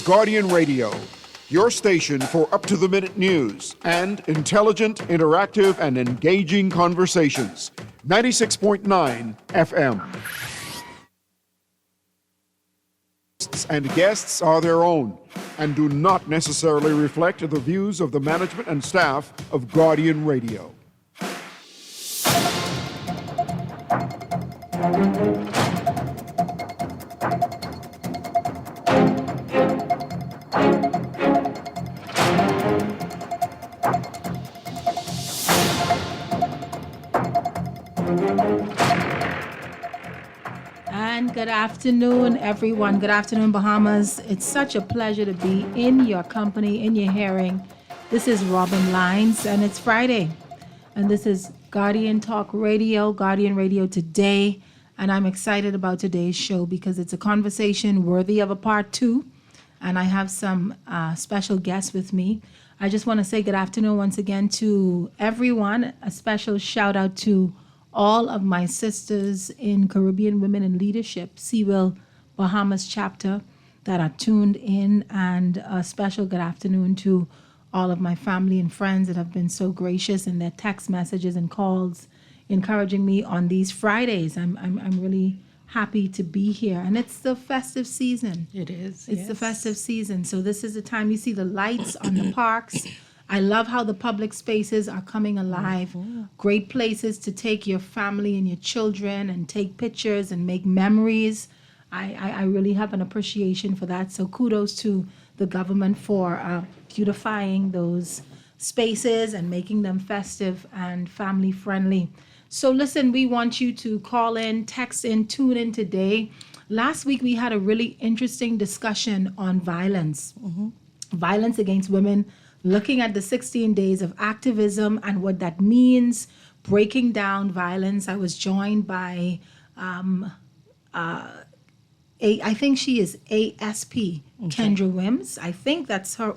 Guardian Radio, your station for up-to-the-minute news and intelligent, interactive, and engaging conversations. 96.9 FM. And guests are their own and do not necessarily reflect the views of the management and staff of Guardian Radio. And good afternoon, everyone. Good afternoon, Bahamas. It's such a pleasure to be in your company, in your hearing. This is Robin Lines, and it's Friday. And this is Guardian Talk Radio, Guardian Radio Today. And I'm excited about today's show because it's a conversation worthy of a part two. And I have some special guests with me. I just want to say good afternoon once again to everyone. A special shout out to all of my sisters in Caribbean Women in Leadership, Seawell Bahamas chapter, that are tuned in, and a special good afternoon to all of my family and friends that have been so gracious in their text messages and calls, encouraging me on these Fridays. I'm really happy to be here, and it's the festive season. It is. It's the festive season, so this is the time you see the lights on the parks. I love how the public spaces are coming alive. Great places to take your family and your children and take pictures and make memories. I really have an appreciation for that. So kudos to the government for beautifying those spaces and making them festive and family friendly. So listen, we want you to call in, text in, tune in today. Last week we had a really interesting discussion on violence. Violence against women, looking at the 16 days of activism and what that means, breaking down violence. I was joined by, I think she is ASP, Kendra Wims. I think that's her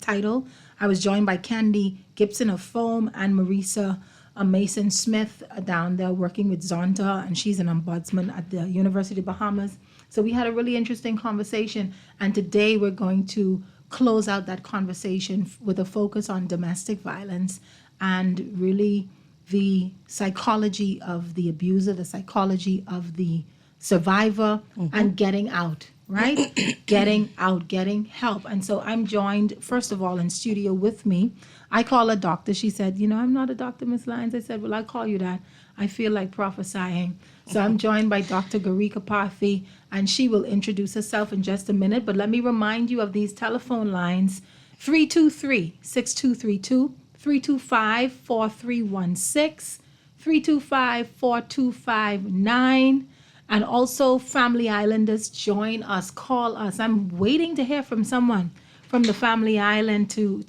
title. I was joined by Candy Gibson of Foam and Marisa Mason Smith down there working with Zonta, and she's an ombudsman at the University of Bahamas. So we had a really interesting conversation, and today we're going to close out that conversation with a focus on domestic violence and really the psychology of the abuser, the psychology of the survivor, and getting out, right? Getting out, getting help. And so I'm joined, first of all, in studio with me. I call her doctor. She said, I'm not a doctor, Miss Lyons. I said, well, I'll call you that. I feel like prophesying. So I'm joined by Dr. Garika Parthi, and she will introduce herself in just a minute. But let me remind you of these telephone lines: 323-6232, 325-4316, 325-4259. And also, Family Islanders, join us, call us. I'm waiting to hear from someone from the Family Island to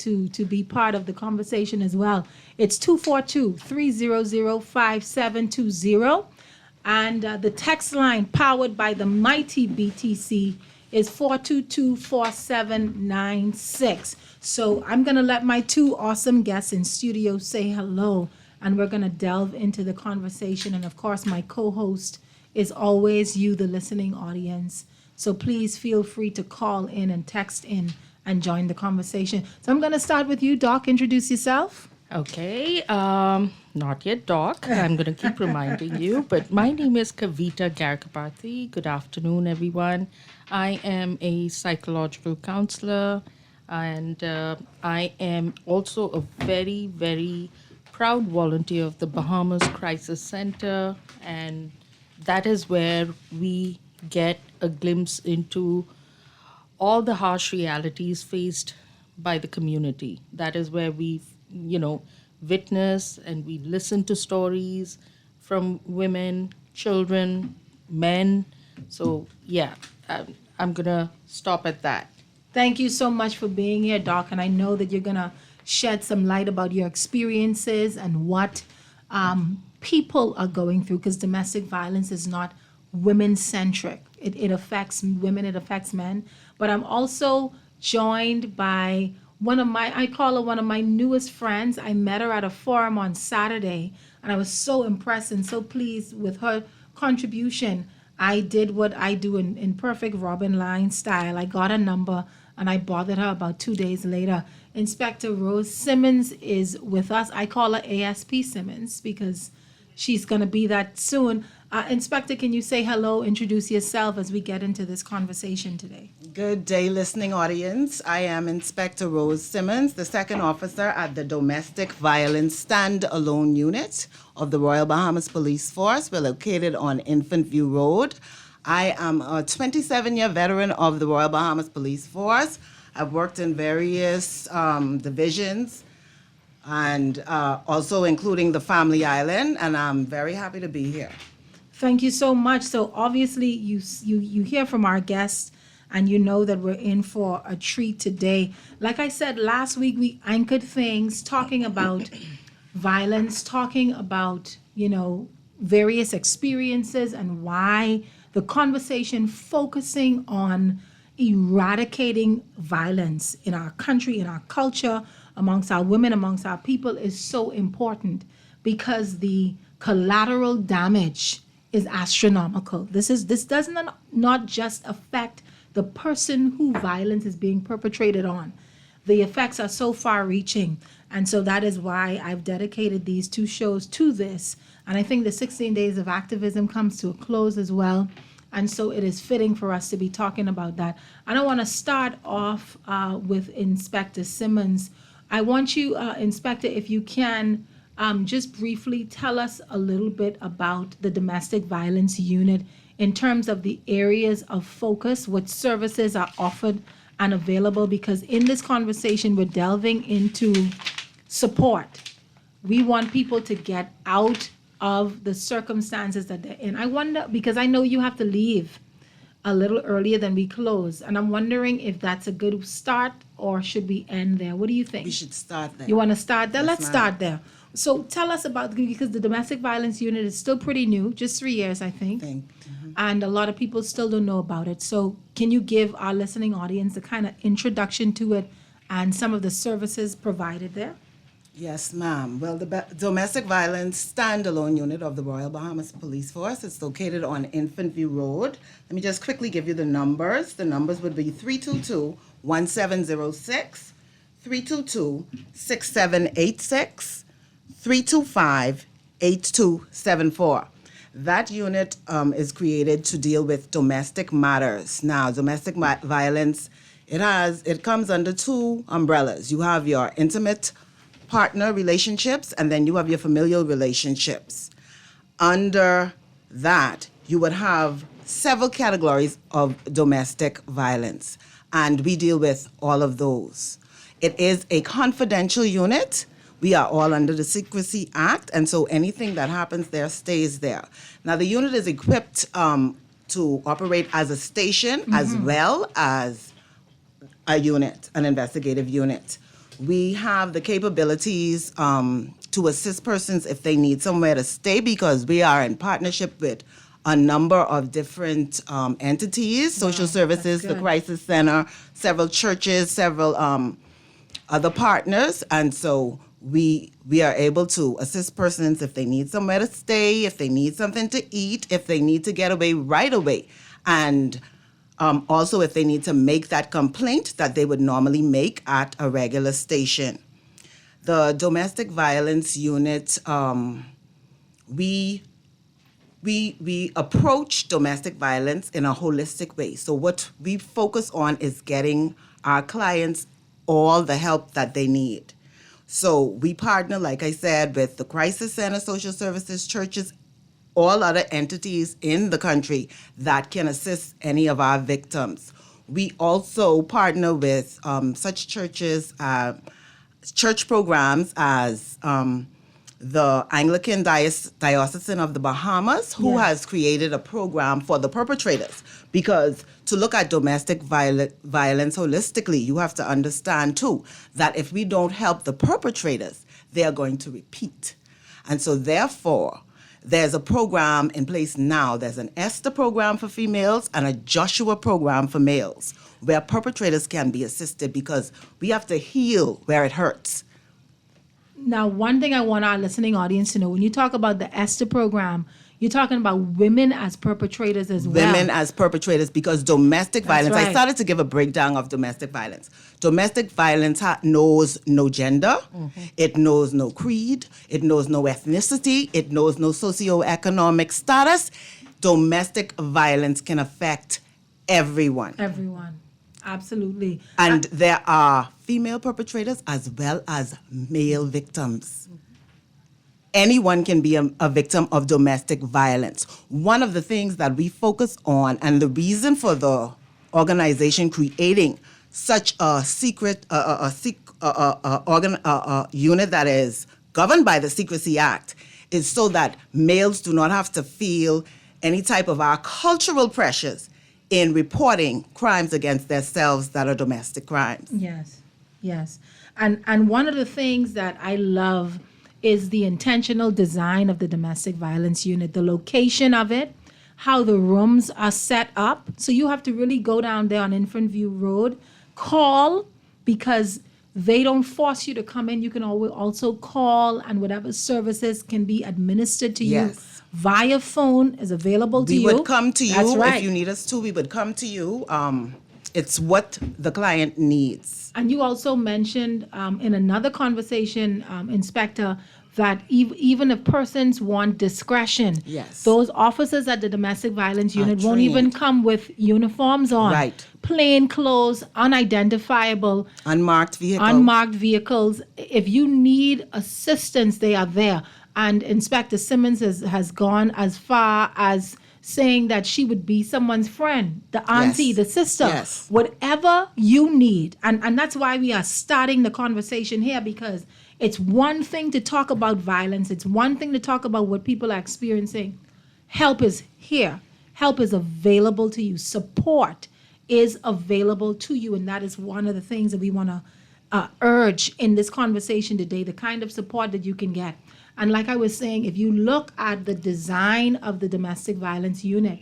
be part of the conversation as well. It's 242-300-5720. And the text line, powered by the mighty BTC, is 422-4796. So I'm going to let my two awesome guests in studio say hello, and we're going to delve into the conversation. And of course, my co-host is always you, the listening audience. So please feel free to call in and text in and join the conversation. So I'm going to start with you, Doc. Introduce yourself. Okay, not yet Doc. I'm going to keep reminding you, but my name is Kavita Garikaparthi. Good afternoon, everyone. I am a psychological counselor, and I am also a very, very proud volunteer of the Bahamas Crisis Center, and that is where we get a glimpse into all the harsh realities faced by the community. That is where we witness and we listen to stories from women, children, men. So, yeah, I'm going to stop at that. Thank you so much for being here, Doc. And I know that you're going to shed some light about your experiences and what people are going through, because domestic violence is not women-centric. It affects women, it affects men. But I'm also joined by I call her one of my newest friends. I met her at a forum on Saturday, and I was so impressed and so pleased with her contribution I did what I do in perfect Robin Line style. I got a number and I bothered her about 2 days later. Inspector Rose Simmons is with us. I call her ASP Simmons because she's going to be that soon. Inspector, can you say hello, introduce yourself as we get into this conversation today? Good day, listening audience. I am Inspector Rose Simmons, the second officer at the Domestic Violence Standalone Unit of the Royal Bahamas Police Force. We're located on Infant View Road. I am a 27-year veteran of the Royal Bahamas Police Force. I've worked in various divisions and also including the Family Island, and I'm very happy to be here. Thank you so much. So obviously you hear from our guests and you know that we're in for a treat today. Like I said, last week we anchored things talking about violence, talking about, various experiences and why the conversation focusing on eradicating violence in our country, in our culture, amongst our women, amongst our people is so important because the collateral damage is astronomical. This does not just affect the person who violence is being perpetrated on. The effects are so far-reaching, and so that is why I've dedicated these two shows to this. And I think the 16 days of activism comes to a close as well, and so it is fitting for us to be talking about that. And I want to start off with Inspector Simmons. I want you, Inspector, if you can, just briefly tell us a little bit about the Domestic Violence Unit in terms of the areas of focus, what services are offered and available, because in this conversation, we're delving into support. We want people to get out of the circumstances that they're in. I wonder, because I know you have to leave a little earlier than we close, and I'm wondering if that's a good start or should we end there? What do you think? We should start there. You want to start there? Yes, Let's ma'am. start there. So tell us about, because the Domestic Violence Unit is still pretty new, just 3 years, I think. And a lot of people still don't know about it. So can you give our listening audience a kind of introduction to it and some of the services provided there? Yes, ma'am. Well, the Domestic Violence Standalone Unit of the Royal Bahamas Police Force is located on Infant View Road. Let me just quickly give you the numbers. The numbers would be 322-1706, 322-6786, 325-8274. That unit is created to deal with domestic matters. Now, domestic violence, it comes under two umbrellas. You have your intimate partner relationships, and then you have your familial relationships. Under that, you would have several categories of domestic violence, and we deal with all of those. It is a confidential unit. We are all under the Secrecy Act, and so anything that happens there stays there. Now, the unit is equipped to operate as a station as well as a unit, an investigative unit. We have the capabilities to assist persons if they need somewhere to stay, because we are in partnership with a number of different entities, social services, the Crisis Center, several churches, several other partners, and so we are able to assist persons if they need somewhere to stay, if they need something to eat, if they need to get away right away, and also if they need to make that complaint that they would normally make at a regular station. The Domestic Violence Unit, we approach domestic violence in a holistic way. So what we focus on is getting our clients all the help that they need. So we partner, like I said, with the Crisis Center, social services, churches, all other entities in the country that can assist any of our victims. We also partner with such churches, church programs as the Anglican Diocesan of the Bahamas, who has created a program for the perpetrators. Because to look at domestic violence holistically, you have to understand, too, that if we don't help the perpetrators, they are going to repeat. And so, therefore, there's a program in place now. There's an Esther program for females and a Joshua program for males, where perpetrators can be assisted, because we have to heal where it hurts. Now, one thing I want our listening audience to know, when you talk about the Esther program, You're talking about women as perpetrators as well. Women as perpetrators, because domestic violence, I right. started to give a breakdown of domestic violence. Domestic violence knows no gender, it knows no creed, it knows no ethnicity, it knows no socioeconomic status. Domestic violence can affect everyone. Everyone. Absolutely. And there are female perpetrators as well as male victims. Anyone can be a victim of domestic violence. One of the things that we focus on, and the reason for the organization creating such a secret unit that is governed by the Secrecy Act, is so that males do not have to feel any type of our cultural pressures in reporting crimes against themselves that are domestic crimes. Yes, yes. And one of the things that I love is the intentional design of the domestic violence unit, the location of it, how the rooms are set up. So you have to really go down there on Infant View Road, call, because they don't force you to come in. You can also call, and whatever services can be administered to you Yes. via phone is available to We you. would come to you That's right. if you need us to. We would come to you. It's what the client needs. And you also mentioned in another conversation, Inspector, that even if persons want discretion, Yes. those officers at the domestic violence unit won't trained. even come with uniforms on. Right. Plain clothes, unidentifiable, Unmarked vehicle. unmarked vehicles. If you need assistance, they are there. And Inspector Simmons has gone as far as saying that she would be someone's friend, the auntie, Yes. the sister, Yes. whatever you need. And that's why we are starting the conversation here, because it's one thing to talk about violence. It's one thing to talk about what people are experiencing. Help is here. Help is available to you. Support is available to you. And that is one of the things that we want to urge in this conversation today, the kind of support that you can get. And like I was saying, if you look at the design of the domestic violence unit,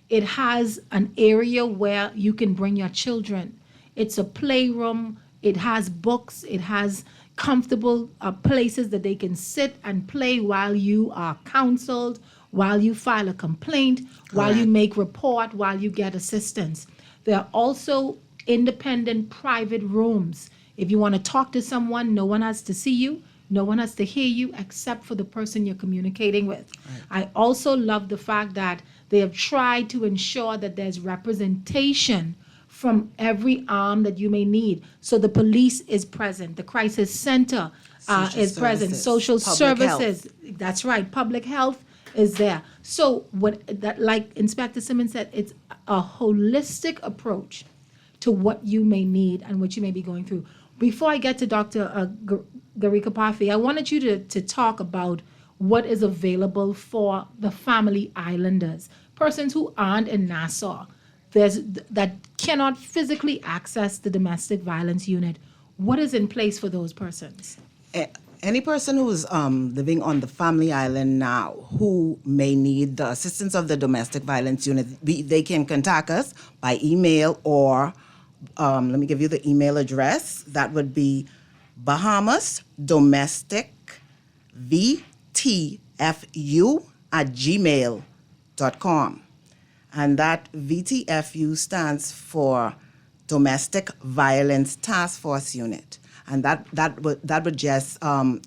it has an area where you can bring your children. It's a playroom. It has books. It has comfortable places that they can sit and play while you are counseled, while you file a complaint, while you make report, while you get assistance. There are also independent private rooms. If you want to talk to someone, no one has to see you. No one has to hear you except for the person you're communicating with. Right. I also love the fact that they have tried to ensure that there's representation from every arm that you may need. So the police is present, the crisis center is present, social services. That's right, public health is there. So like Inspector Simmons said, it's a holistic approach to what you may need and what you may be going through. Before I get to Dr. Garika Parthi, I wanted you to talk about what is available for the family islanders, persons who aren't in Nassau, that cannot physically access the domestic violence unit. What is in place for those persons? Any person who is living on the family island now who may need the assistance of the domestic violence unit, they can contact us by email or let me give you the email address. That would be Bahamas Domestic VTFU@gmail.com. And that VTFU stands for Domestic Violence Task Force Unit. And that would just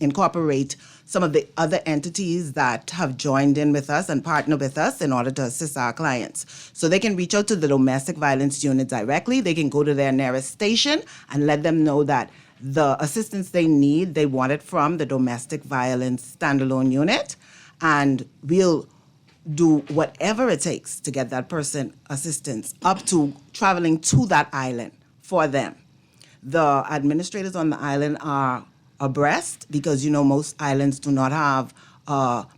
incorporate some of the other entities that have joined in with us and partner with us in order to assist our clients. So they can reach out to the domestic violence unit directly. They can go to their nearest station and let them know that the assistance they need, they want it from the domestic violence standalone unit. And we'll do whatever it takes to get that person assistance, up to traveling to that island for them. The administrators on the island are abreast because, most islands do not have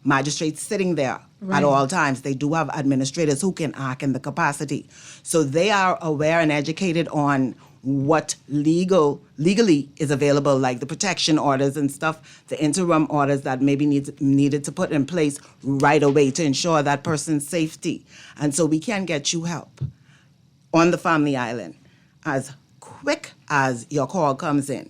magistrates sitting there at all times. They do have administrators who can act in the capacity. So they are aware and educated on what legally is available, like the protection orders and stuff, the interim orders that maybe needed to put in place right away to ensure that person's safety. And so we can get you help on the family island as quick as your call comes in.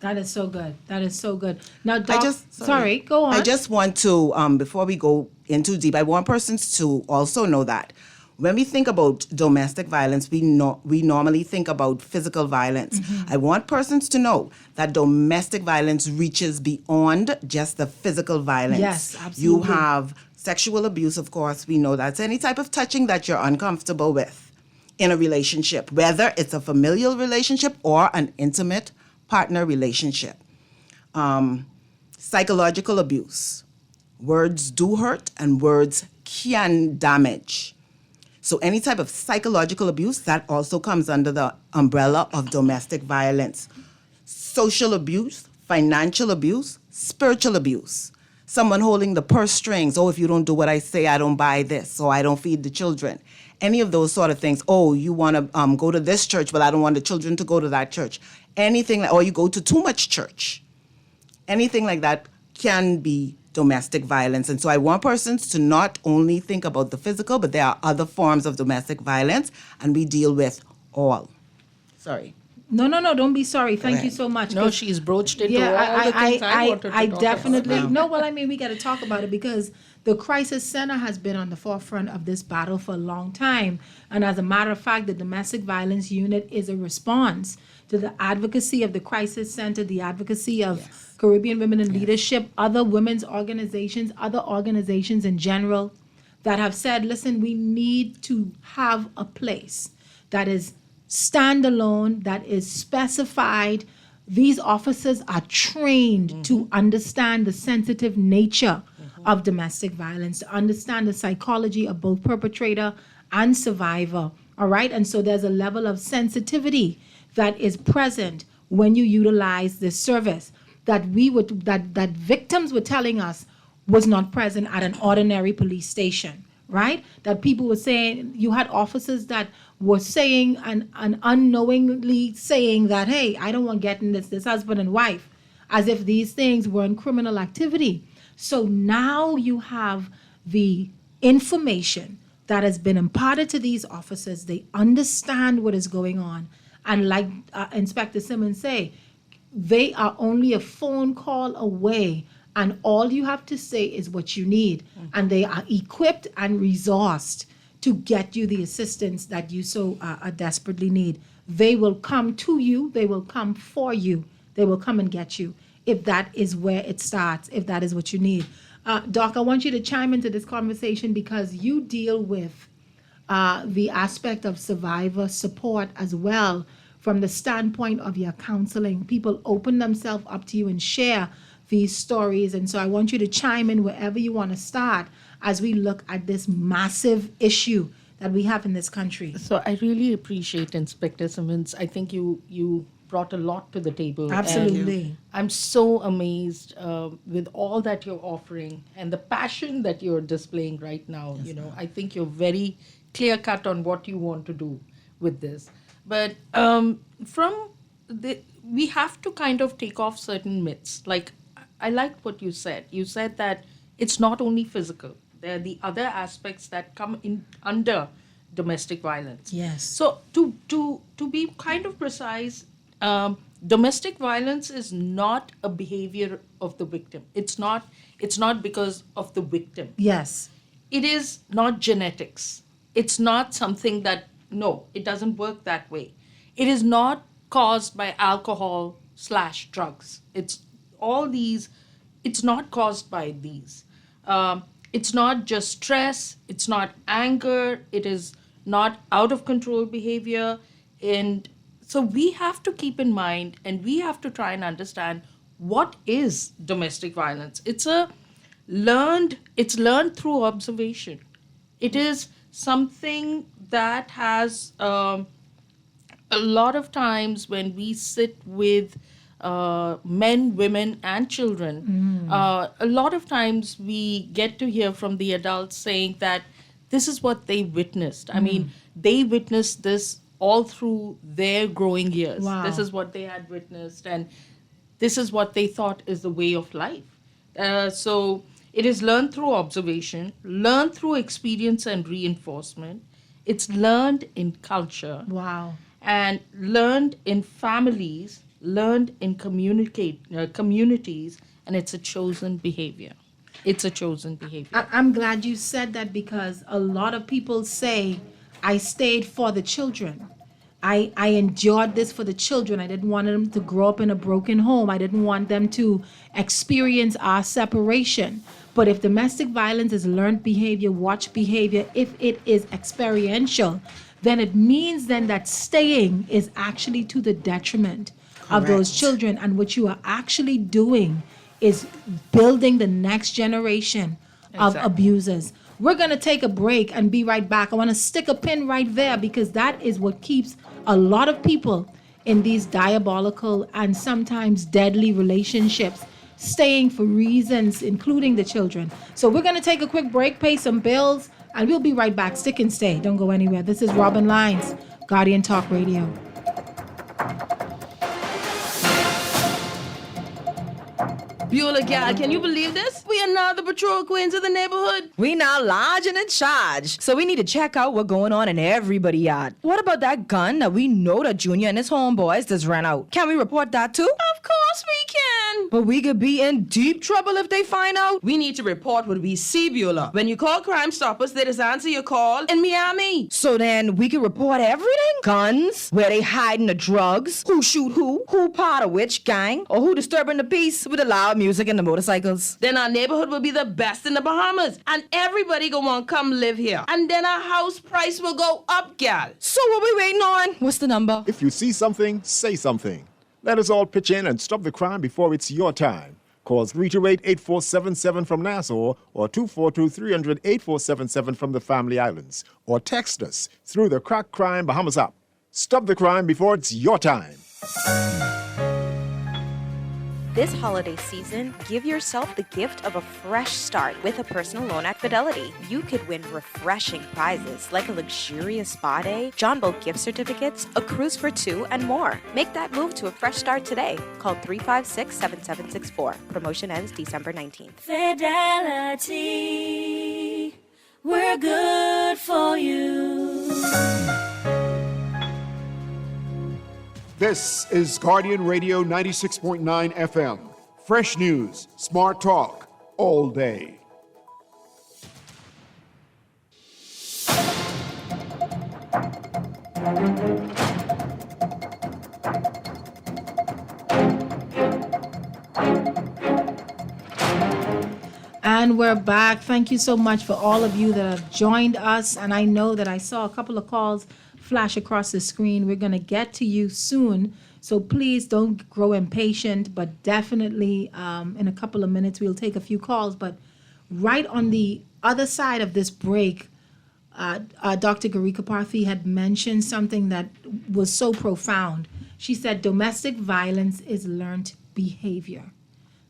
That is so good. That is so good. Now, go on. I just want to, before we go in too deep. I want persons to also know that when we think about domestic violence, we normally think about physical violence. I want persons to know that domestic violence reaches beyond just the physical violence. Yes, You absolutely. have sexual abuse, of course. We know that's any type of touching that you're uncomfortable with in a relationship, whether it's a familial relationship or an intimate partner relationship. Psychological abuse. Words do hurt and words can damage. So any type of psychological abuse, that also comes under the umbrella of domestic violence. Social abuse, financial abuse, spiritual abuse. Someone holding the purse strings. Oh, if you don't do what I say, I don't buy this, or I don't feed the children. Any of those sort of things. Oh, you want to go to this church, but I don't want the children to go to that church. Anything, or you go to too much church. Anything like that can be domestic violence. And so I want persons to not only think about the physical, but there are other forms of domestic violence, and we deal with all. Sorry. No, don't be sorry. Thank you ahead. so much. No, 'cause- she's broached into Yeah, all the things I wanted to I talk definitely about. no. Well, I mean, we got to talk about it because the Crisis Center has been on the forefront of this battle for a long time, and as a matter of fact, the Domestic Violence Unit is a response to the advocacy of the Crisis Center, the advocacy of Caribbean Women in Leadership, other women's organizations, other organizations in general, that have said, listen, we need to have a place that is standalone, that is specified. These officers are trained to understand the sensitive nature of domestic violence, to understand the psychology of both perpetrator and survivor. All right. And so there's a level of sensitivity that is present when you utilize this service that that victims were telling us was not present at an ordinary police station, right? That people were saying, you had officers that were saying and unknowingly saying that, hey, I don't want getting this husband and wife, as if these things weren't criminal activity. So now you have the information that has been imparted to these officers. They understand what is going on. And like Inspector Simmons say, they are only a phone call away, and all you have to say is what you need. And they are equipped and resourced to get you the assistance that you so desperately need. They will come to you, they will come for you, they will come and get you if that is where it starts, if that is what you need. Doc, I want you to chime into this conversation because you deal with the aspect of survivor support as well from the standpoint of your counseling. People open themselves up to you and share these stories. And so I want you to chime in wherever you want to start as we look at this massive issue that we have in this country. So I really appreciate Inspector Simmons. I think you brought a lot to the table. and Absolutely. I'm so amazed with all that you're offering and the passion that you're displaying right now. I think you're very clear cut on what you want to do with this. But we have to kind of take off certain myths. Like, I liked what you said. You said that it's not only physical. There are the other aspects that come in under domestic violence. Yes. So to be kind of precise, domestic violence is not a behavior of the victim. It's not because of the victim. Yes. It is not genetics. It's not something that, no, it doesn't work that way. It is not caused by alcohol/drugs. It's all these, it's not caused by these. It's not just stress, it's not anger, it is not out of control behavior. And so we have to keep in mind and we have to try and understand what is domestic violence. It's learned through observation. It is something that has a lot of times when we sit with men, women, and children, a lot of times we get to hear from the adults saying that this is what they witnessed. I mean, they witnessed this all through their growing years. Wow. This is what they had witnessed, and this is what they thought is the way of life. So it is learned through observation, learned through experience and reinforcement. It's learned in culture. Wow. And learned in families, learned in communities, and it's a chosen behavior. it's a chosen behavior. I'm glad you said that because a lot of people say, I stayed for the children. I endured this for the children. I didn't want them to grow up in a broken home. I didn't want them to experience our separation. But if domestic violence is learned behavior, watch behavior, if it is experiential, then it means then that staying is actually to the detriment of those Correct. children. And what you are actually doing is building the next generation of Exactly. abusers. We're going to take a break and be right back. I want to stick a pin right there because that is what keeps a lot of people in these diabolical and sometimes deadly relationships staying for reasons, including the children. So we're going to take a quick break, pay some bills, and we'll be right back. Stick and stay. Don't go anywhere. This is Robin Lyons, Guardian Talk Radio. Beulah gal, can you believe this? We are now the patrol queens of the neighborhood. We now large and in charge. So we need to check out what's going on in everybody's yard. What about that gun that we know that Junior and his homeboys just ran out? Can we report that too? Of course we can. But we could be in deep trouble if they find out. We need to report what we see, Beulah. When you call Crime Stoppers, they just answer your call in Miami. So then we can report everything? Guns, where they hiding the drugs, who shoot who part of which gang, or who disturbing the peace with the loud music and the motorcycles. Then our neighborhood will be the best in the Bahamas. And everybody gonna want to come live here. And then our house price will go up, gal. So what we waiting on? What's the number? If you see something, say something. Let us all pitch in and stop the crime before it's your time. Call 328-8477 from Nassau or 242-300-8477 from the Family Islands. Or text us through the Crack Crime Bahamas app. Stop the crime before it's your time. This holiday season, give yourself the gift of a fresh start with a personal loan at Fidelity. You could win refreshing prizes like a luxurious spa day, John Boat gift certificates, a cruise for two, and more. Make that move to a fresh start today. Call 356-7764. Promotion ends December 19th. Fidelity, we're good for you. This is Guardian Radio 96.9 FM. Fresh news, smart talk, all day. And we're back. Thank you so much for all of you that have joined us. And I know that I saw a couple of calls flash across the screen. We're going to get to you soon. So please don't grow impatient, but definitely in a couple of minutes, we'll take a few calls. But right on the other side of this break, Dr. Garika Parthi had mentioned something that was so profound. She said domestic violence is learned behavior.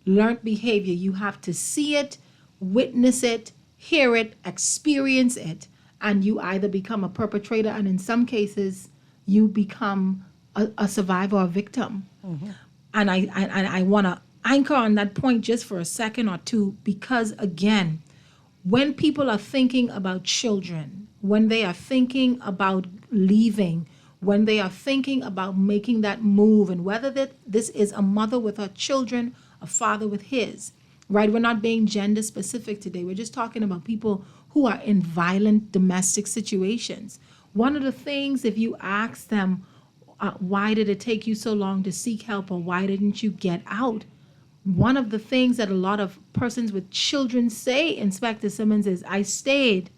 Learned behavior. You have to see it, witness it, hear it, experience it, and you either become a perpetrator, and in some cases, you become a survivor or victim. Mm-hmm. And I want to anchor on that point just for a second or two, because again, when people are thinking about children, when they are thinking about leaving, when they are thinking about making that move, and whether this is a mother with her children, a father with his, right? We're not being gender specific today. We're just talking about people who are in violent domestic situations. One of the things, if you ask them, why did it take you so long to seek help, or why didn't you get out? One of the things that a lot of persons with children say, Inspector Simmons, is I stayed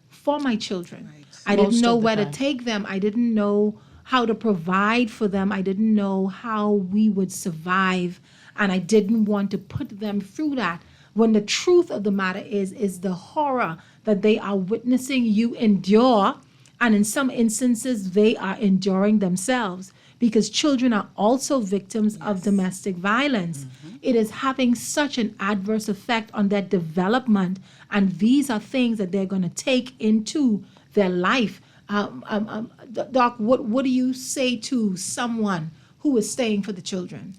for my children. Right. I didn't Most know of the where to time. take them. I didn't know how to provide for them. I didn't know how we would survive. And I didn't want to put them through that. When the truth of the matter is the horror that they are witnessing you endure. And in some instances, they are enduring themselves, because children are also victims of domestic violence. Mm-hmm. It is having such an adverse effect on their development. And these are things that they're going to take into their life. Doc, what do you say to someone who is staying for the children?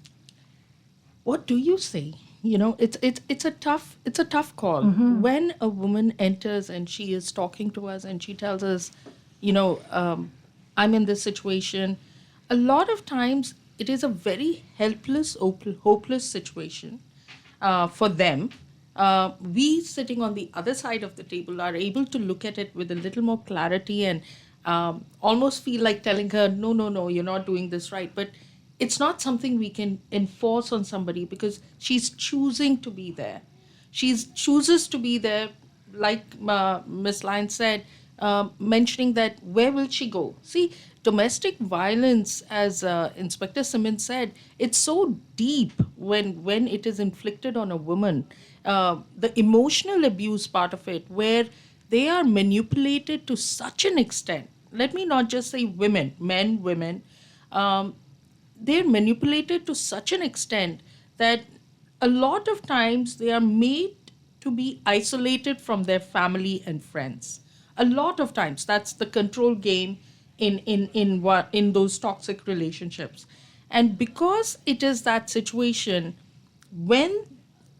What do you say? You know, it's a tough call. Mm-hmm. When a woman enters and she is talking to us and she tells us, you know, I'm in this situation, a lot of times it is a very helpless, hopeless situation for them. we sitting on the other side of the table are able to look at it with a little more clarity and almost feel like telling her, no, no, no, you're not doing this right. But it's not something we can enforce on somebody because she's choosing to be there. She chooses to be there, like Miss Lyons said, mentioning that where will she go? See, domestic violence, as Inspector Simmons said, it's so deep when it is inflicted on a woman. The emotional abuse part of it, where they are manipulated to such an extent. Let me not just say women, men, women. They're manipulated to such an extent that a lot of times they are made to be isolated from their family and friends. A lot of times that's the control game in those toxic relationships. And because it is that situation, when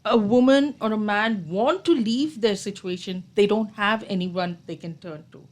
a woman or a man want to leave their situation, they don't have anyone they can turn to.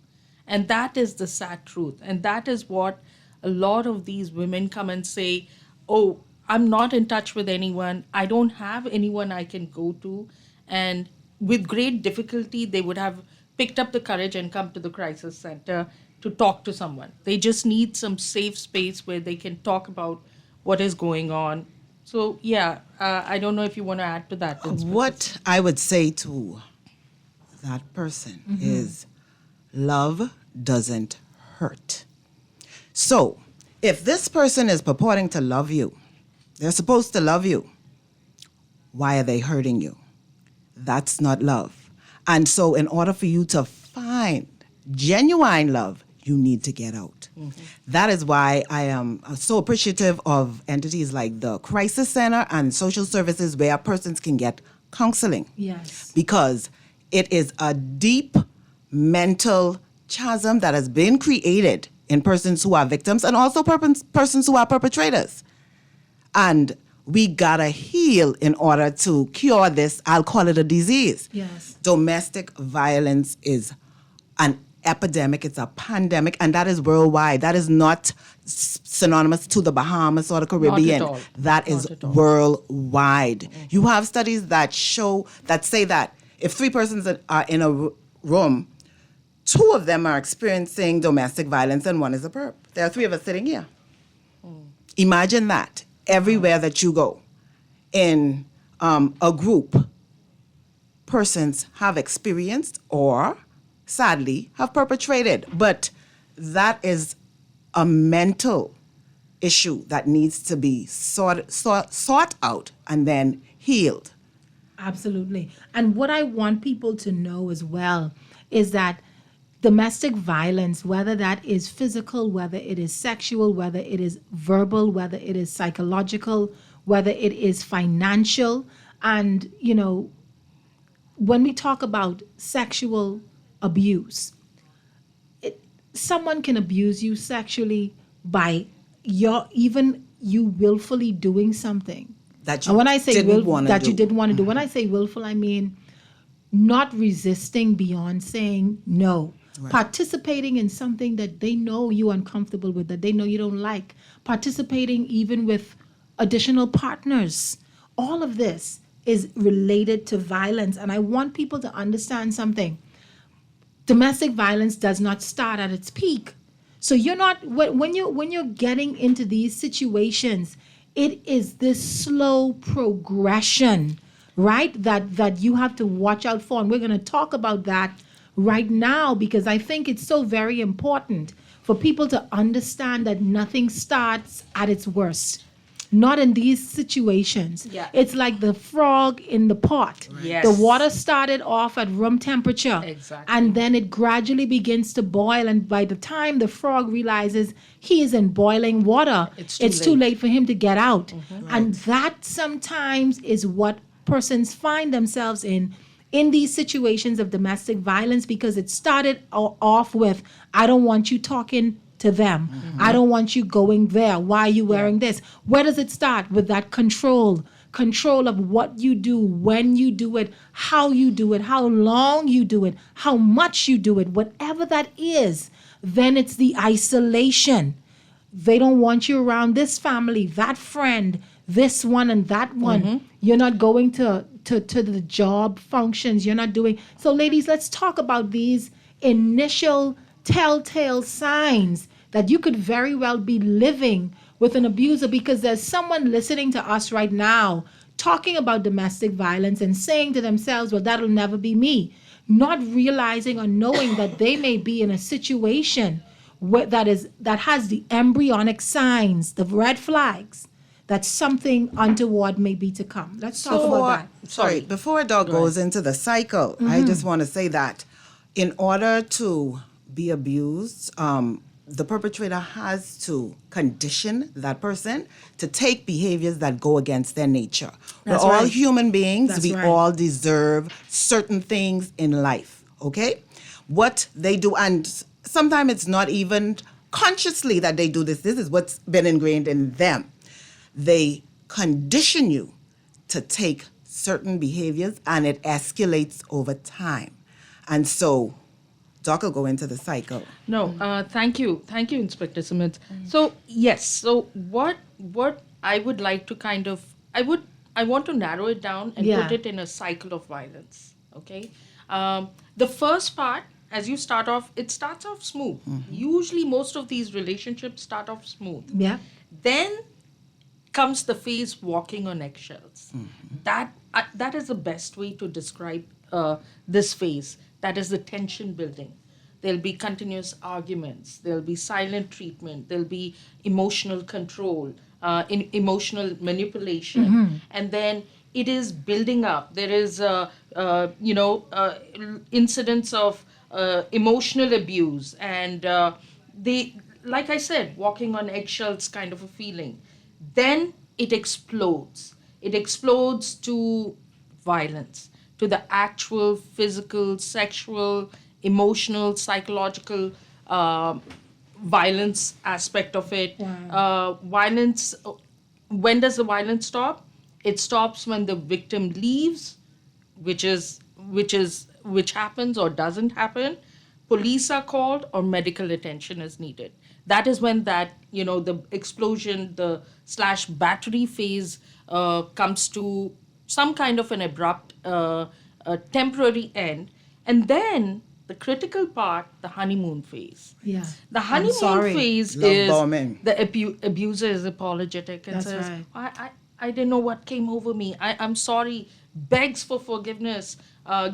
And that is the sad truth. And that is what a lot of these women come and say, oh, I'm not in touch with anyone. I don't have anyone I can go to. And with great difficulty, they would have picked up the courage and come to the crisis center to talk to someone. They just need some safe space where they can talk about what is going on. So, yeah, I don't know if you want to add to that. What I would say to that person is love doesn't hurt. So, if this person is purporting to love you, they're supposed to love you, why are they hurting you? That's not love. And so, in order for you to find genuine love, you need to get out. That is why I am so appreciative of entities like the Crisis Center and social services where persons can get counseling. Yes. Because it is a deep mental chasm that has been created in persons who are victims and also persons who are perpetrators. And we gotta heal in order to cure this, I'll call it a disease. Yes. Domestic violence is an epidemic, it's a pandemic, and that is worldwide. That is not synonymous to the Bahamas or the Caribbean. Not at all. That is Not at all. worldwide. You have studies that say that if 3 persons are in a room, 2 of them are experiencing domestic violence and 1 is a perp. There are 3 of us sitting here. Imagine that everywhere that you go in a group, persons have experienced or sadly have perpetrated. But that is a mental issue that needs to be sought out and then healed. Absolutely. And what I want people to know as well is that domestic violence, whether that is physical, whether it is sexual, whether it is verbal, whether it is psychological, whether it is financial, and, you know, when we talk about sexual abuse, someone can abuse you sexually by even you willfully doing something. That you And when I say didn't wanna that you do. didn't want to do, when I say willful, I mean not resisting beyond saying no. Right. Participating in something that they know you're uncomfortable with, that they know you don't like. Participating even with additional partners. All of this is related to violence. And I want people to understand something. Domestic violence does not start at its peak. So you're not, when you're getting into these situations, it is this slow progression, right? That you have to watch out for. And we're going to talk about that right now because I think it's so very important for people to understand that nothing starts at its worst. Not in these situations. Yeah. It's like the frog in the pot. Yes. The water started off at room temperature. Exactly. And then it gradually begins to boil. And by the time the frog realizes he is in boiling water, It's it's too too late. late for him to get out. And that sometimes is what persons find themselves in these situations of domestic violence because it started off with, I don't want you talking to them. I don't want you going there. Why are you wearing this? Where does it start? With that control of what you do, when you do it, how you do it, how long you do it, how much you do it, whatever that is. Then it's the isolation. They don't want you around this family, that friend, this one and that one. You're not going to to the job functions. You're not doing. So, ladies, let's talk about these initial telltale signs that you could very well be living with an abuser, because there's someone listening to us right now talking about domestic violence and saying to themselves, well, that'll never be me, not realizing or knowing that they may be in a situation that has the embryonic signs, the red flags, that something untoward may be to come. Let's talk about that. Sorry, before Doug goes into the cycle, I just want to say that in order to be abused, the perpetrator has to condition that person to take behaviors that go against their nature. That's We're all right. human beings. That's We right. all deserve certain things in life, okay? What they do, and sometimes it's not even consciously that they do this. This is what's been ingrained in them. They condition you to take certain behaviors, and it escalates over time. And so Doc will go into the cycle. No, thank you, Inspector Simmons. So yes, so what I would like to I want to narrow it down and Yeah. put it in a cycle of violence. Okay, the first part, as you start off, it starts off smooth. Usually, most of these relationships start off smooth. Yeah. Then comes the phase walking on eggshells. That is the best way to describe this phase. That is the tension building. There'll be continuous arguments. There'll be silent treatment. There'll be emotional control, emotional manipulation, and then it is building up. There is, incidents of emotional abuse, and they, like I said, walking on eggshells kind of a feeling. Then it explodes. It explodes to violence, to the actual physical, sexual, emotional, psychological violence aspect of it. Violence. When does the violence stop? It stops when the victim leaves, which happens or doesn't happen. Police are called or medical attention is needed. That is when the explosion, the / battery phase comes to some kind of an abrupt temporary end. And then the critical part, the honeymoon phase. Yeah. The I'm honeymoon sorry. phase Love is bombing. the abuser is apologetic and That's says, right. I didn't know what came over me. I'm sorry, begs for forgiveness,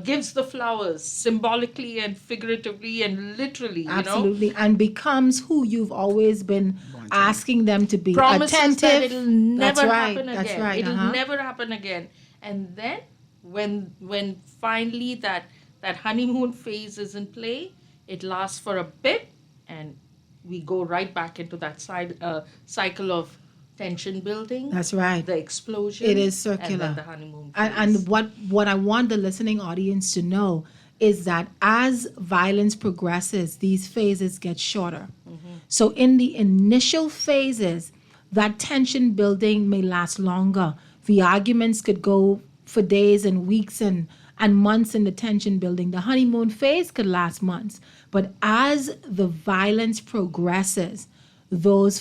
gives the flowers symbolically and figuratively and literally, Absolutely. And becomes who you've always been asking them to be. Promises Attentive. that it'll never That's right. happen again. That's right. It'll uh-huh. never happen again. And then when finally that honeymoon phase is in play, it lasts for a bit, and we go right back into that cycle of tension building. That's right. The explosion. It is And circular. then the honeymoon phase. And what I want the listening audience to know is that as violence progresses, these phases get shorter. So in the initial phases, that tension building may last longer. The arguments could go for days and weeks and months in the tension building. The honeymoon phase could last months. But as the violence progresses, those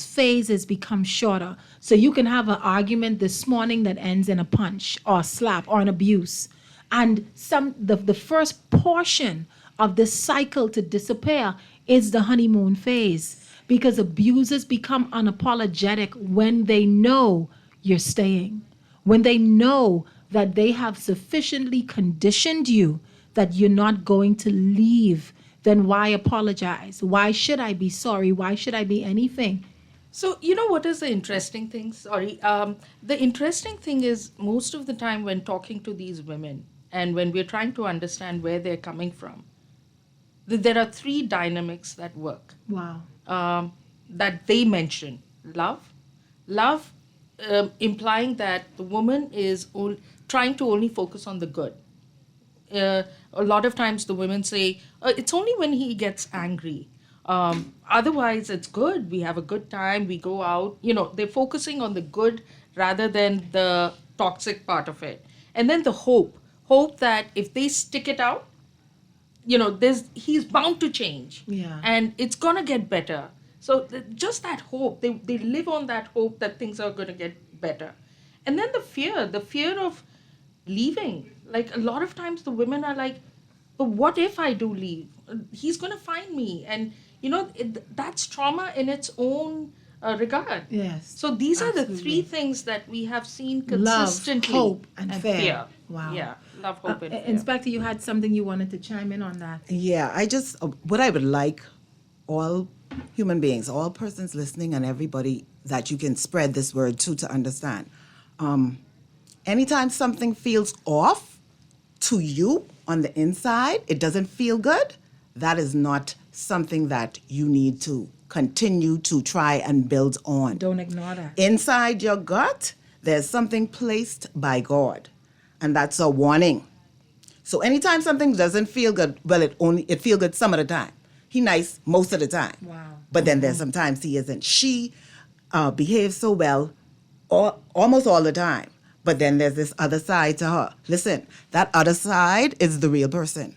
phases become shorter. So you can have an argument this morning that ends in a punch or a slap or an abuse. And the first portion of this cycle to disappear is the honeymoon phase, because abusers become unapologetic when they know you're staying, when they know that they have sufficiently conditioned you that you're not going to leave. Then why apologize? Why should I be sorry? Why should I be anything? So, what is the interesting thing? Sorry. The interesting thing is, most of the time when talking to these women and when we're trying to understand where they're coming from, there are 3 dynamics that work. Wow. That they mention. Love, implying that the woman is trying to only focus on the good. A lot of times the women say, it's only when he gets angry. Otherwise, it's good. We have a good time. We go out. They're focusing on the good rather than the toxic part of it. And then the hope that if they stick it out, he's bound to change. Yeah. And it's going to get better. So just that hope, they live on that hope that things are going to get better. And then the fear leaving. Like a lot of times the women are like, but what if I do leave? He's going to find me. And, that's trauma in its own regard. Yes. So these are the Absolutely. three things that we have seen Love, consistently. hope, and fear. Wow. Yeah. Love, hope, and fear. Inspector, you had something you wanted to chime in on that. Yeah, what I would like all human beings, all persons listening, and everybody that you can spread this word to understand. Anytime something feels off to you on the inside, it doesn't feel good, that is not something that you need to continue to try and build on. Don't ignore that. Inside your gut, there's something placed by God, and that's a warning. So anytime something doesn't feel good, well, it feel good some of the time. He nice most of the time. Wow. But then there's sometimes he isn't. She behaves so well almost all the time. But then there's this other side to her. Listen, that other side is the real person.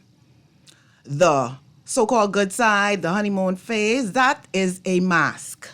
The so-called good side, the honeymoon phase, that is a mask.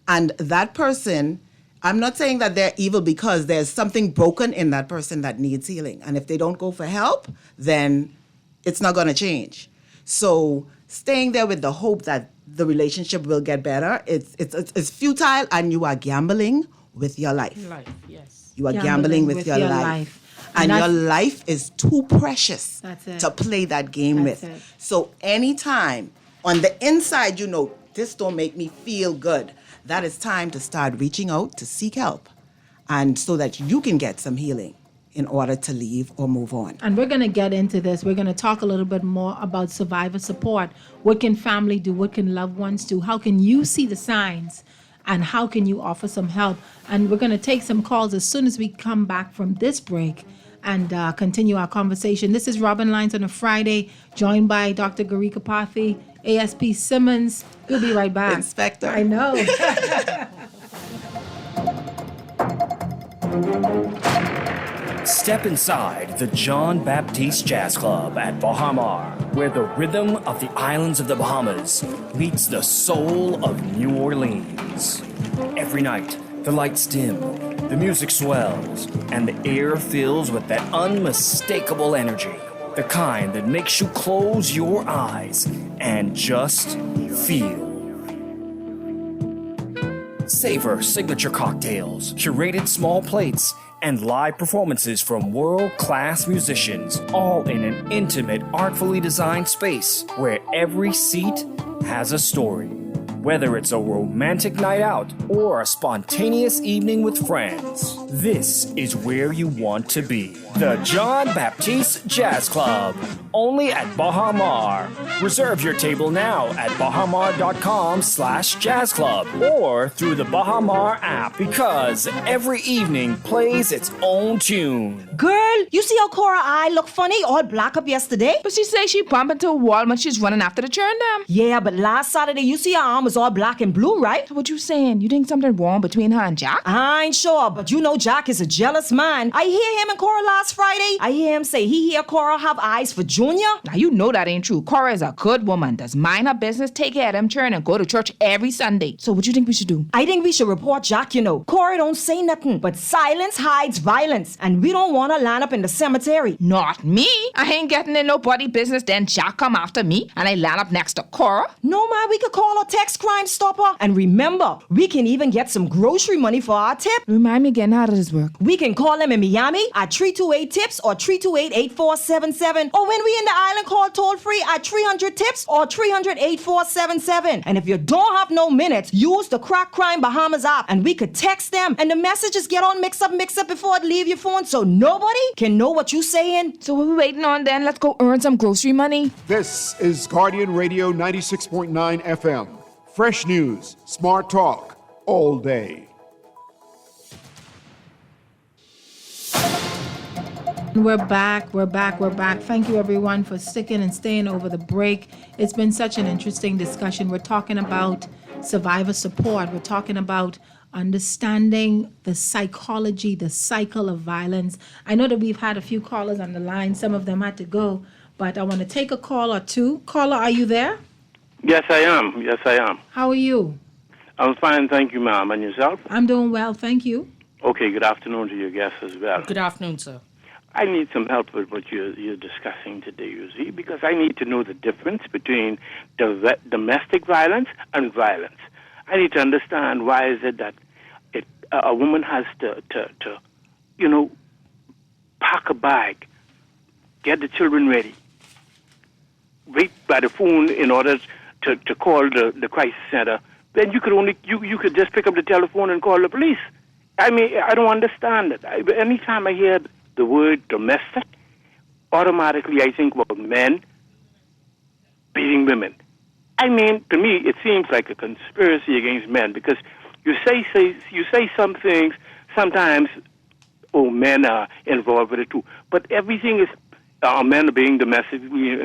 And that person, I'm not saying that they're evil because there's something broken in that person that needs healing. And if they don't go for help, then it's not going to change. So staying there with the hope that the relationship will get better, it's futile, and you are gambling with your life. Life, yes. You are gambling with your life. And your life is too precious That's it. to play that game That's with. it. So anytime on the inside you know, this don't make me feel good, that is time to start reaching out to seek help, and so that you can get some healing in order to leave or move on. And we're going to get into this. We're going to talk a little bit more about survivor support. What can family do? What can loved ones do? How can you see the signs? And how can you offer some help? And we're going to take some calls as soon as we come back from this break and continue our conversation. This is Robin Lines on a Friday, joined by Dr. Garika Pathy, ASP Simmons. We'll be right back. Inspector. I know. Step inside the John Baptiste Jazz Club at Baha Mar, where the rhythm of the islands of the Bahamas meets the soul of New Orleans. Every night, the lights dim, the music swells, and the air fills with that unmistakable energy, the kind that makes you close your eyes and just feel. Savor signature cocktails, curated small plates, and live performances from world-class musicians, all in an intimate, artfully designed space where every seat has a story. Whether it's a romantic night out or a spontaneous evening with friends, this is where you want to be. The John Baptiste Jazz Club, only at Baha Mar. Reserve your table now at bahamar.com/jazz club or through the Baha Mar app, because every evening plays its own tune. Girl, you see how Cora eye look funny, all black up yesterday? But she say she bumped into a wall when she's running after the churn them. Yeah, but last Saturday you see her arm was all black and blue, right? What you saying? You think something wrong between her and Jack? I ain't sure, but you know Jack is a jealous man. I hear him and Cora last Friday. I hear him say he hear Cora have eyes for Junior. Now you know that ain't true. Cora is a good woman, does mind her business, take care of them churn, and go to church every Sunday. So what you think we should do? I think we should report Jack, you know. Cora don't say nothing, but silence hides violence, and we don't want to line up in the cemetery. Not me. I ain't getting in nobody business, then Jack come after me, and I land up next to Cora. No, man, we could call a text Crime Stopper. And remember, we can even get some grocery money for our tip. Remind me again, how does this work? We can call them in Miami at 328-TIPS or 328-8477. Or when we in the island, call toll free at 300-TIPS or 300-8477. And if you don't have no minutes, use the Crack Crime Bahamas app and we could text them. And the messages get on mix up before it leave your phone, so nobody can know what you saying. So what we waiting on then? Let's go earn some grocery money. This is Guardian Radio 96.9 FM. Fresh news, smart talk, all day. We're back. Thank you, everyone, for sticking and staying over the break. It's been such an interesting discussion. We're talking about survivor support. We're talking about understanding the psychology, the cycle of violence. I know that we've had a few callers on the line. Some of them had to go, but I want to take a call or two. Caller, are you there? Yes, I am. How are you? I'm fine, thank you, ma'am. And yourself? I'm doing well, thank you. Okay, good afternoon to your guests as well. Good afternoon, sir. I need some help with what you're discussing today, you see, because I need to know the difference between domestic violence and violence. I need to understand why is it that a woman has to pack a bag, get the children ready, wait by the phone in order to call the crisis center. Then you could just pick up the telephone and call the police. I mean, I don't understand it. Anytime I hear the word domestic, automatically I think about men beating women. I mean, to me, it seems like a conspiracy against men because you say some things sometimes. Oh, men are involved with it too, but everything is men are being domestically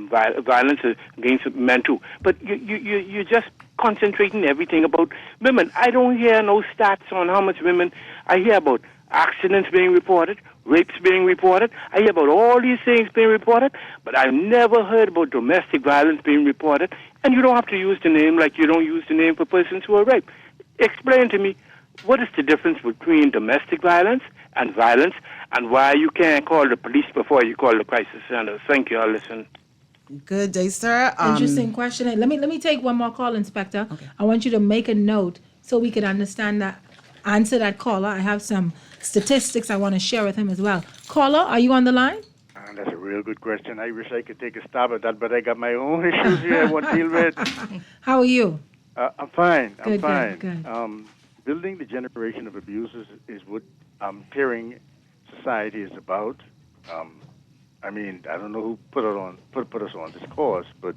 violence against men too. But you're just concentrating everything about women. I don't hear no stats on how much women. I hear about accidents being reported, rapes being reported. I hear about all these things being reported, but I've never heard about domestic violence being reported. And you don't have to use the name like you don't use the name for persons who are raped. Explain to me, what is the difference between domestic violence and violence, and why you can't call the police before you call the crisis center? Thank you. I'll listen. Good day, sir. Interesting question. Let me take one more call, Inspector. Okay. I want you to make a note so we can understand that, answer that caller. I have some statistics I want to share with him as well. Caller, are you on the line? That's a real good question. I wish I could take a stab at that, but I got my own issues here I want to deal with. How are you? I'm fine. Good, I'm fine. Good. Building the generation of abusers is what I'm hearing society is about. I mean, I don't know who put us on this course, but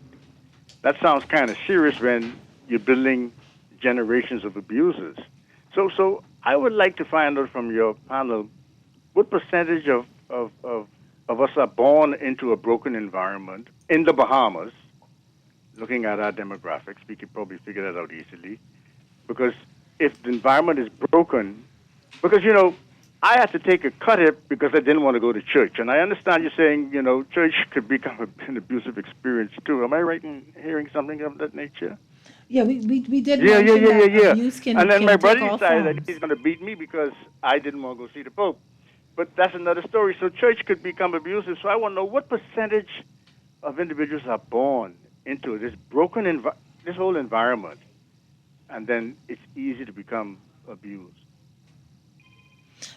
that sounds kind of serious when you're building generations of abusers. So I would like to find out from your panel what percentage of us are born into a broken environment in the Bahamas. Looking at our demographics, we could probably figure that out easily. Because if the environment is broken, because, I had to take a cut hit because I didn't want to go to church. And I understand you're saying, church could become an abusive experience too. Am I right in hearing something of that nature? Yeah, we did mention that abuse can And then my brother take all decided that forms. he's going to beat me because I didn't want to go see the Pope. But that's another story. So church could become abusive. So I want to know what percentage of individuals are born into this broken this whole environment, and then it's easy to become abused.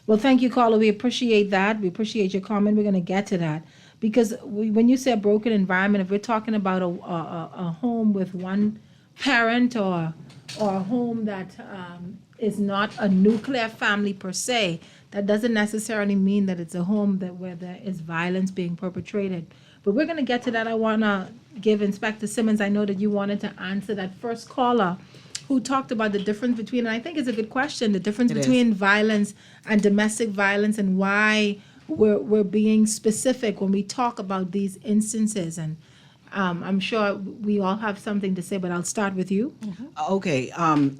Well, thank you, caller. We appreciate that. We appreciate your comment. We're going to get to that. Because when you say a broken environment, if we're talking about a home with one parent or a home that is not a nuclear family per se, that doesn't necessarily mean that it's a home where there is violence being perpetrated. But we're going to get to that. I want to give Inspector Simmons, I know that you wanted to answer that first caller who talked about the difference between, and I think it's a good question, the difference between violence and domestic violence and why we're being specific when we talk about these instances. And I'm sure we all have something to say, but I'll start with you. Okay,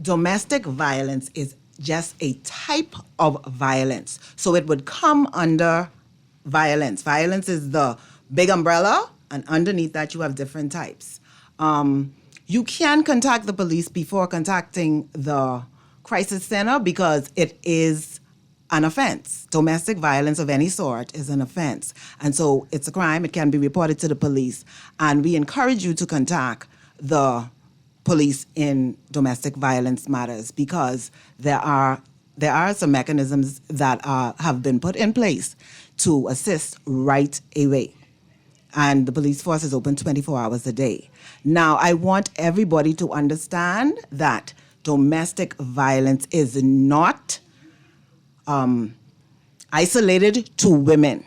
domestic violence is just a type of violence. So it would come under violence. Violence is the big umbrella, and underneath that you have different types. You can contact the police before contacting the crisis center because it is an offense. Domestic violence of any sort is an offense. And so it's a crime. It can be reported to the police. And we encourage you to contact the police in domestic violence matters because there are some mechanisms that have been put in place to assist right away. And the police force is open 24 hours a day. Now, I want everybody to understand that domestic violence is not isolated to women.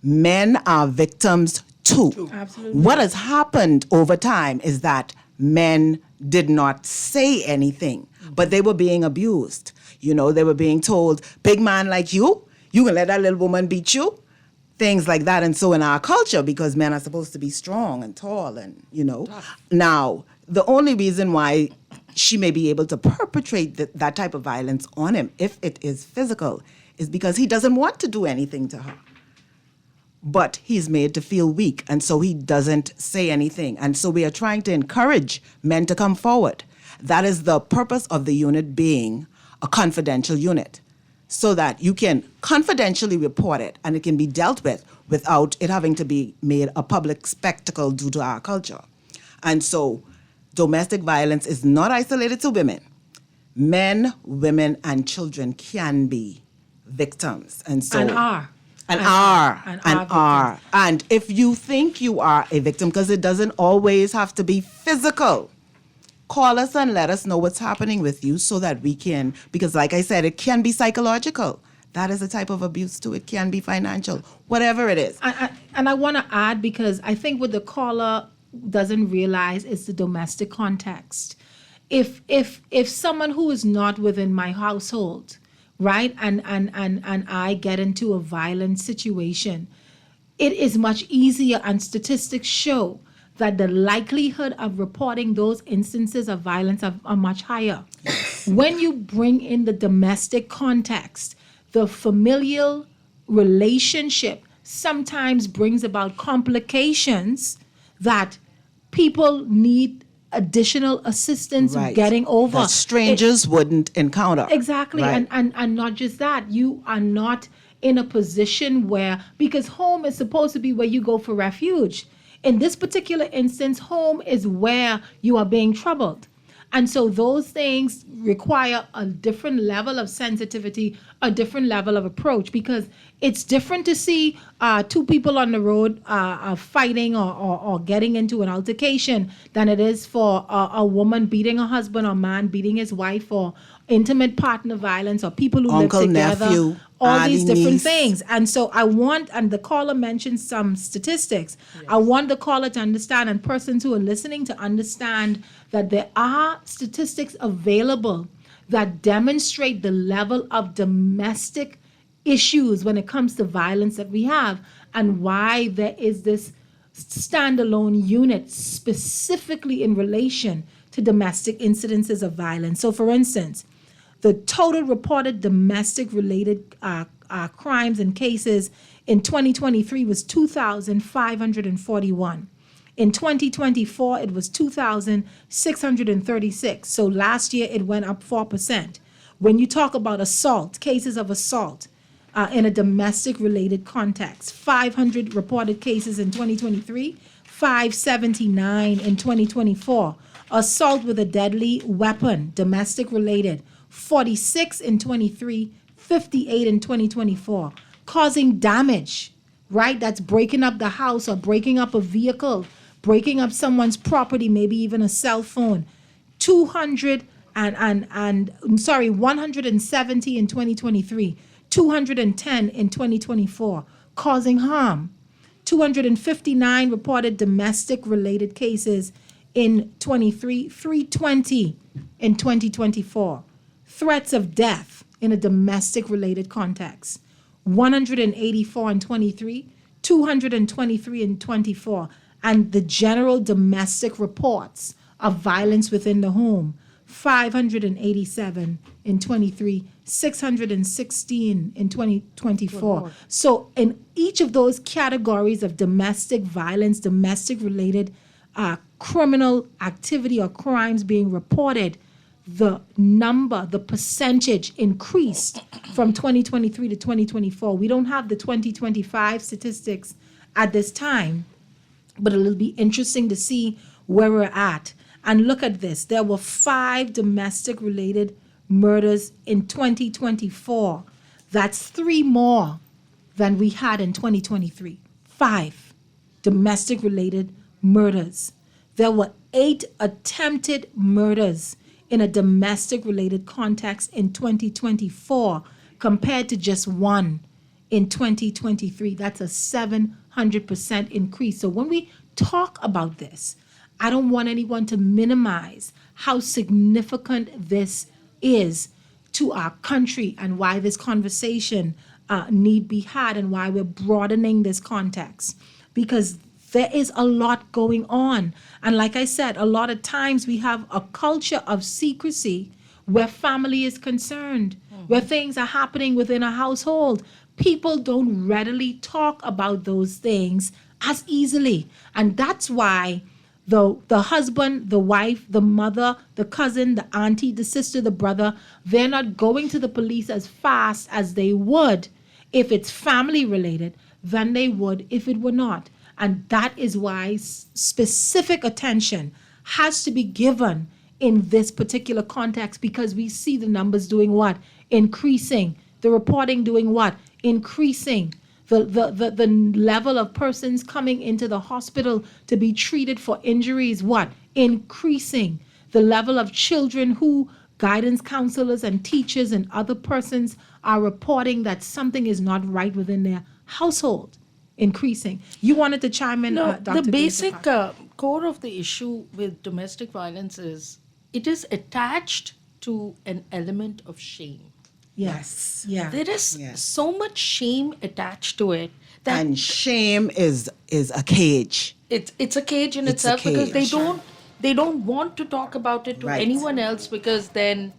Men are victims too. Absolutely. What has happened over time is that men did not say anything, but they were being abused. They were being told, big man like you can let that little woman beat you. Things like that. And so in our culture, because men are supposed to be strong and tall and, now the only reason why she may be able to perpetrate that type of violence on him, if it is physical, is because he doesn't want to do anything to her. But he's made to feel weak, and so he doesn't say anything. And so we are trying to encourage men to come forward. That is the purpose of the unit being a confidential unit. so that you can confidentially report it and it can be dealt with without it having to be made a public spectacle due to our culture. And so domestic violence is not isolated to women. Men, women, and children can be victims. And so And are. And if you think you are a victim, because it doesn't always have to be physical, call us and let us know what's happening with you so that we can, because like I said, it can be psychological. That is a type of abuse too. It can be financial, whatever it is. And I want to add, because I think what the caller doesn't realize is the domestic context. If someone who is not within my household, right, and I get into a violent situation, it is much easier, and statistics show that the likelihood of reporting those instances of violence are much higher. When you bring in the domestic context, the familial relationship sometimes brings about complications that people need additional assistance getting over. That strangers wouldn't encounter. Exactly. Right. And not just that, you are not in a position where, because home is supposed to be where you go for refuge. In this particular instance, home is where you are being troubled. And so those things require a different level of sensitivity, a different level of approach, because it's different to see two people on the road fighting or getting into an altercation than it is for a woman beating a husband or man beating his wife, or intimate partner violence, or people who Uncle, live together. nephew, all auntie, these different niece. things. And so and the caller mentioned some statistics. Yes. I want the caller to understand, and persons who are listening to understand, that there are statistics available that demonstrate the level of domestic issues when it comes to violence that we have, and why there is this standalone unit specifically in relation to domestic incidences of violence. So for instance, the total reported domestic related crimes and cases in 2023 was 2,541. In 2024, it was 2,636. So last year, it went up 4%. When you talk about assault, cases of assault in a domestic related context, 500 reported cases in 2023, 579 in 2024. Assault with a deadly weapon, domestic related, 46 in 23, 58 in 2024. Causing damage, right? That's breaking up the house or breaking up a vehicle, breaking up someone's property, maybe even a cell phone. 170 in 2023, 210 in 2024. Causing harm. 259 reported domestic related cases in 23, 320 in 2024. Threats of death in a domestic related context, 184 in 23, 223 in 24. And the general domestic reports of violence within the home, 587 in 23, 616 in 2024. So in each of those categories of domestic violence, domestic related criminal activity or crimes being reported, the number, the percentage increased from 2023 to 2024. We don't have the 2025 statistics at this time, but it'll be interesting to see where we're at. And look at this. There were 5 domestic related murders in 2024. That's 3 more than we had in 2023. 5 domestic related murders. There were 8 attempted murders in a domestic related context in 2024 compared to just 1 in 2023. That's a 700% increase. So when we talk about this, I don't want anyone to minimize how significant this is to our country and why this conversation need be had and why we're broadening this context, because there is a lot going on. And like I said, a lot of times we have a culture of secrecy where family is concerned, where things are happening within a household. People don't readily talk about those things as easily. And that's why the husband, the wife, the mother, the cousin, the auntie, the sister, the brother, they're not going to the police as fast as they would if it's family related than they would if it were not. And that is why specific attention has to be given in this particular context, because we see the numbers doing what? Increasing. The reporting doing what? Increasing. The level of persons coming into the hospital to be treated for injuries, what? Increasing. The level of children who guidance counselors and teachers and other persons are reporting that something is not right within their household, increasing. You wanted to chime in, No, Dr. the basic Gulizar? core of the issue with domestic violence is it is attached to an element of shame. Yes. Yeah. There is Yes. so much shame attached to it that And shame is a cage. it's a cage in It's a itself because cage. they don't want to talk about it to Right. anyone else because then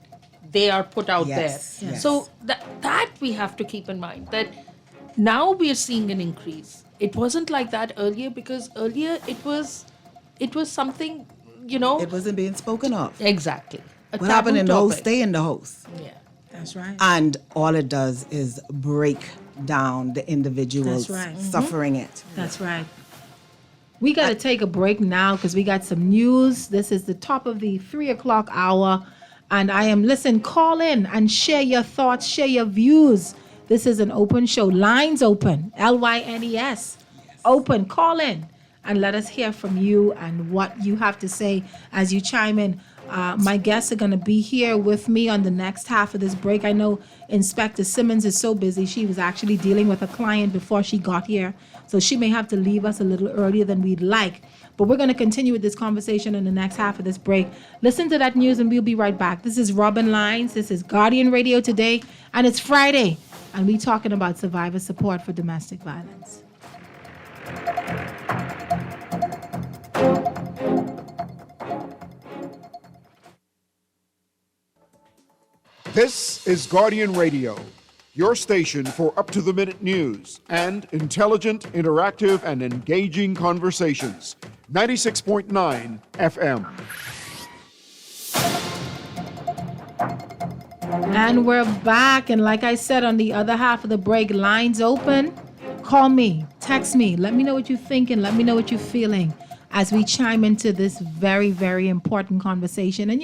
they are put out Yes, there. yes. So that we have to keep in mind that now we are seeing an increase. It wasn't like that earlier because earlier it was something, It wasn't being spoken of. exactly. a What happened taboo in the house, topic. stay in the house. Yeah. That's right. And all it does is break down the individuals That's right. suffering it. That's right. We got to take a break now because we got some news. This is the top of the 3:00 hour. And call in and share your thoughts, share your views. This is an open show. Lines open, LYNES. Open, call in and let us hear from you and what you have to say as you chime in. My guests are going to be here with me on the next half of this break. I know Inspector Simmons is so busy. She was actually dealing with a client before she got here. So she may have to leave us a little earlier than we'd like. But we're going to continue with this conversation in the next half of this break. Listen to that news and we'll be right back. This is Robin Lines. This is Guardian Radio Today. And it's Friday. And we're talking about survivor support for domestic violence. This is Guardian Radio, your station for up-to-the-minute news and intelligent, interactive, and engaging conversations. 96.9 FM. And we're back. And like I said on the other half of the break, lines open. Call me, text me, let me know what you're thinking, let me know what you're feeling as we chime into this very, very important conversation. And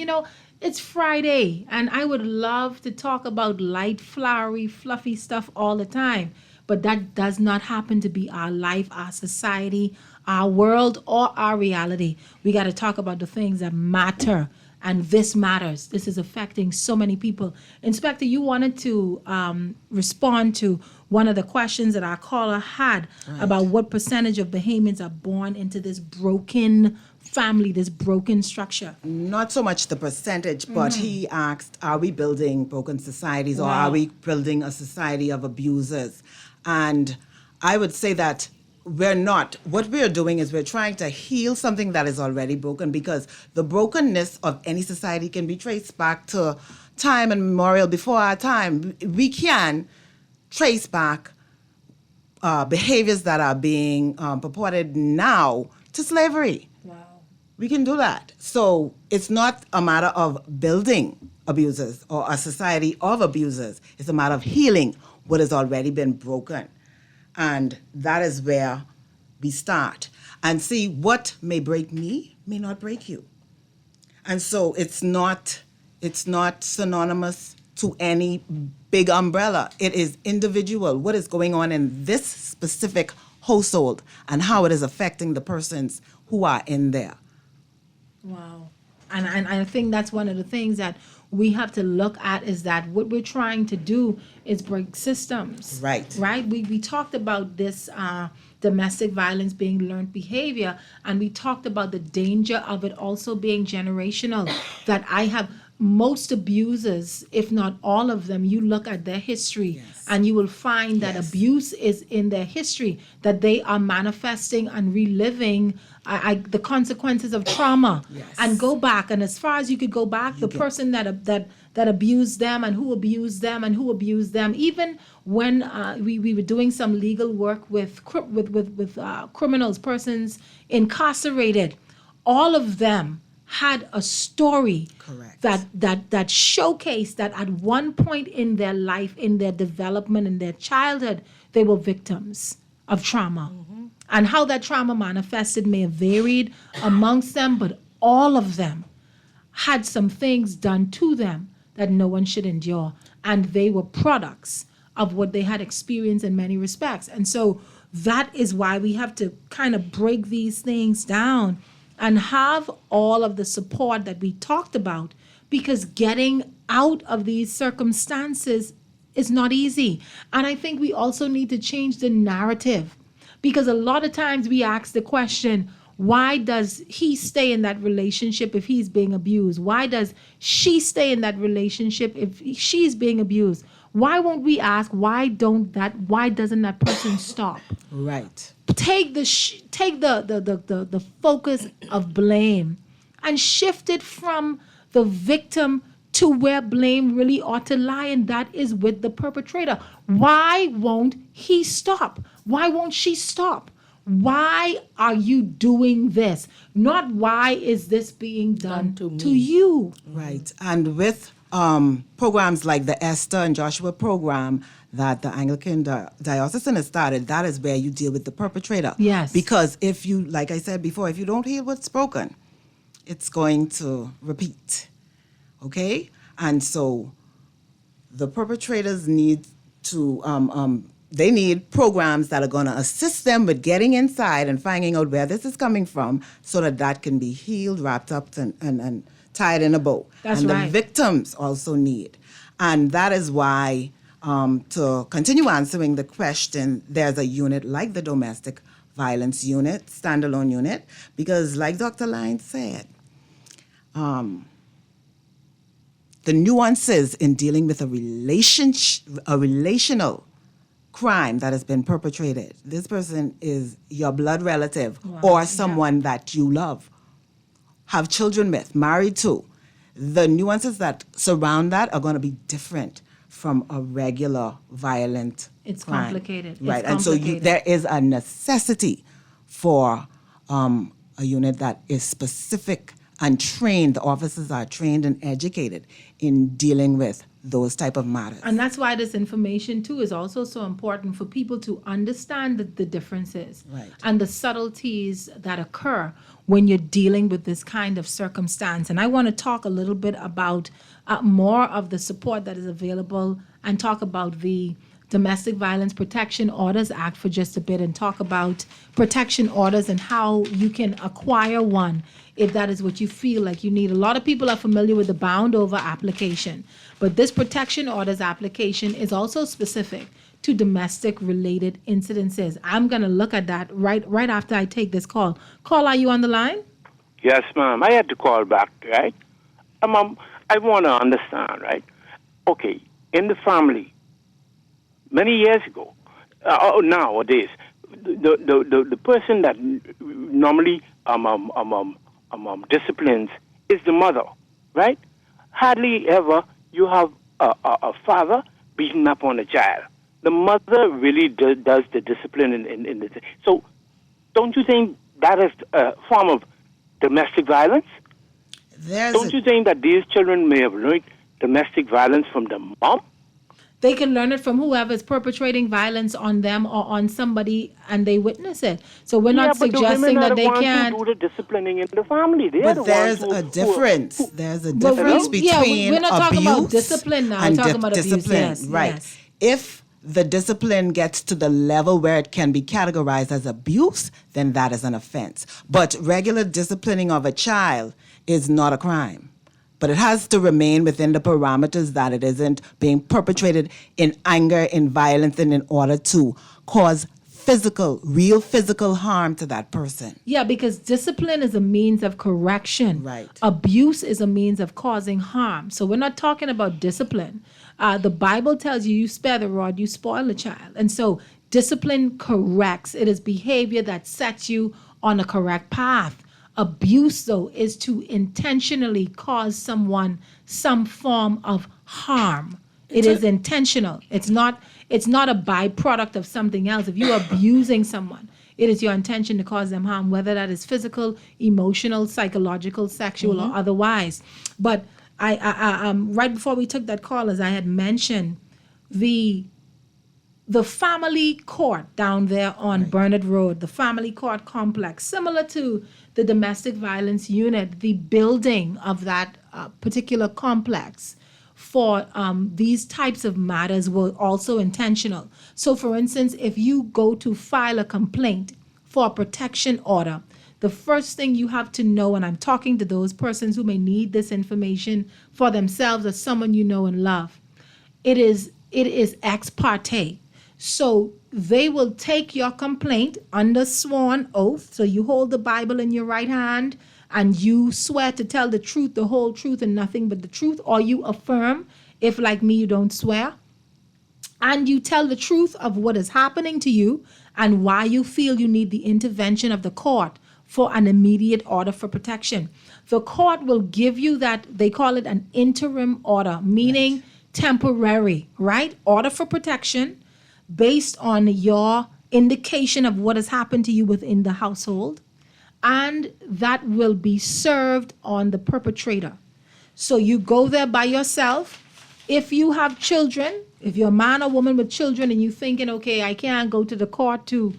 it's Friday, and I would love to talk about light, flowery, fluffy stuff all the time. But that does not happen to be our life, our society, our world, or our reality. We got to talk about the things that matter. And this matters. This is affecting so many people. Inspector, you wanted to respond to one of the questions that our caller had about what percentage of Bahamians are born into this broken family, this broken structure. Not so much the percentage, but he asked, are we building broken societies or Wow. are we building a society of abusers? And I would say that we're not. What we're doing is we're trying to heal something that is already broken, because the brokenness of any society can be traced back to time and memorial before our time. We can trace back behaviors that are being purported now to slavery. We can do that. So it's not a matter of building abusers or a society of abusers. It's a matter of healing what has already been broken. And that is where we start. And see, what may break me may not break you. And so it's not synonymous to any big umbrella. It is individual. What is going on in this specific household and how it is affecting the persons who are in there. Wow. And I think that's one of the things that we have to look at, is that what we're trying to do is break systems. Right. Right? We talked about this domestic violence being learned behavior, and we talked about the danger of it also being generational. That I have most abusers, if not all of them, you look at their history and you will find that abuse is in their history, that they are manifesting and reliving the consequences of trauma, and go back. And as far as you could go back, the person that abused them and who abused them and who abused them. Even when we were doing some legal work with criminals, persons incarcerated, all of them had a story Correct. that showcased that at one point in their life, in their development, in their childhood, they were victims of trauma. And how that trauma manifested may have varied amongst them, but all of them had some things done to them that no one should endure. And they were products of what they had experienced in many respects. And so that is why we have to kind of break these things down and have all of the support that we talked about, because getting out of these circumstances is not easy. And I think we also need to change the narrative, because a lot of times we ask the question, why does he stay in that relationship if he's being abused? Why does she stay in that relationship if she's being abused? Why won't we ask, why doesn't that person stop? Right. Take the focus of blame and shift it from the victim to where blame really ought to lie, and that is with the perpetrator. Why won't he stop? Why won't she stop? Why are you doing this? Not why is this being done to you? Right. And with programs like the Esther and Joshua program that the Anglican Diocesan has started, that is where you deal with the perpetrator. Yes. Because if you, like I said before, if you don't heal what's broken, it's going to repeat. Okay? And so the perpetrators need to, they need programs that are going to assist them with getting inside and finding out where this is coming from, so that that can be healed, wrapped up, and tied in a bow. That's and right. the victims also need. And that is why, to continue answering the question, there's a unit like the domestic violence unit, standalone unit, because like Dr. Lyons said, the nuances in dealing with a relational crime that has been perpetrated. This person is your blood relative or someone that you love, have children with, married to. The nuances that surround that are going to be different from a regular violent It's crime. complicated. Right, It's and so complicated. there is a necessity for a unit that is specific and trained. The officers are trained and educated in dealing with those type of matters. And that's why this information, too, is also so important for people to understand the differences Right. and the subtleties that occur when you're dealing with this kind of circumstance. And I want to talk a little bit about more of the support that is available, and talk about the Domestic Violence Protection Orders Act for just a bit, and talk about protection orders and how you can acquire one if that is what you feel like you need. A lot of people are familiar with the bound over application, but this protection orders application is also specific to domestic related incidences. I'm going to look at that right after I take this call. Call, are you on the line? Yes, ma'am. I had to call back, right? Mom, I want to understand, right? Okay, in the family, many years ago, nowadays, the person that normally disciplines is the mother, right? Hardly ever you have a father beating up on a child. The mother really does the discipline in the. So, don't you think that is a form of domestic violence? Don't you think that these children may have learned domestic violence from the mom? They can learn it from whoever is perpetrating violence on them or on somebody, and they witness it. So we're not suggesting that they can't. Do the disciplining in the family. But there's a difference. There's a difference between we're not talking about abuse discipline now. We're and talking about abuse. discipline. Yes, Right. yes. If the discipline gets to the level where it can be categorized as abuse, then that is an offense. But regular disciplining of a child is not a crime. But it has to remain within the parameters that it isn't being perpetrated in anger, in violence, and in order to cause real physical harm to that person. Yeah, because discipline is a means of correction. Right. Abuse is a means of causing harm. So we're not talking about discipline. The Bible tells you spare the rod, you spoil a child. And so discipline corrects. It is behavior that sets you on a correct path. Abuse, though, is to intentionally cause someone some form of harm. It is intentional. It's not a byproduct of something else. If you're abusing someone, it is your intention to cause them harm, whether that is physical, emotional, psychological, sexual, or otherwise. But I right before we took that call, as I had mentioned, the family court down there on Burnett Road, the family court complex, similar to the domestic violence unit, the building of that particular complex for these types of matters were also intentional. So, for instance, if you go to file a complaint for a protection order, the first thing you have to know, and I'm talking to those persons who may need this information for themselves or someone you know and love, it is ex parte. So they will take your complaint under sworn oath. So you hold the Bible in your right hand and you swear to tell the truth, the whole truth, and nothing but the truth, or you affirm, if like me, you don't swear, and you tell the truth of what is happening to you and why you feel you need the intervention of the court for an immediate order for protection. The court will give you that, they call it an interim order, meaning temporary, right? Order for protection based on your indication of what has happened to you within the household, and that will be served on the perpetrator. So you go there by yourself. If you have children, if you're a man or woman with children and you're thinking, okay, I can't go to the court to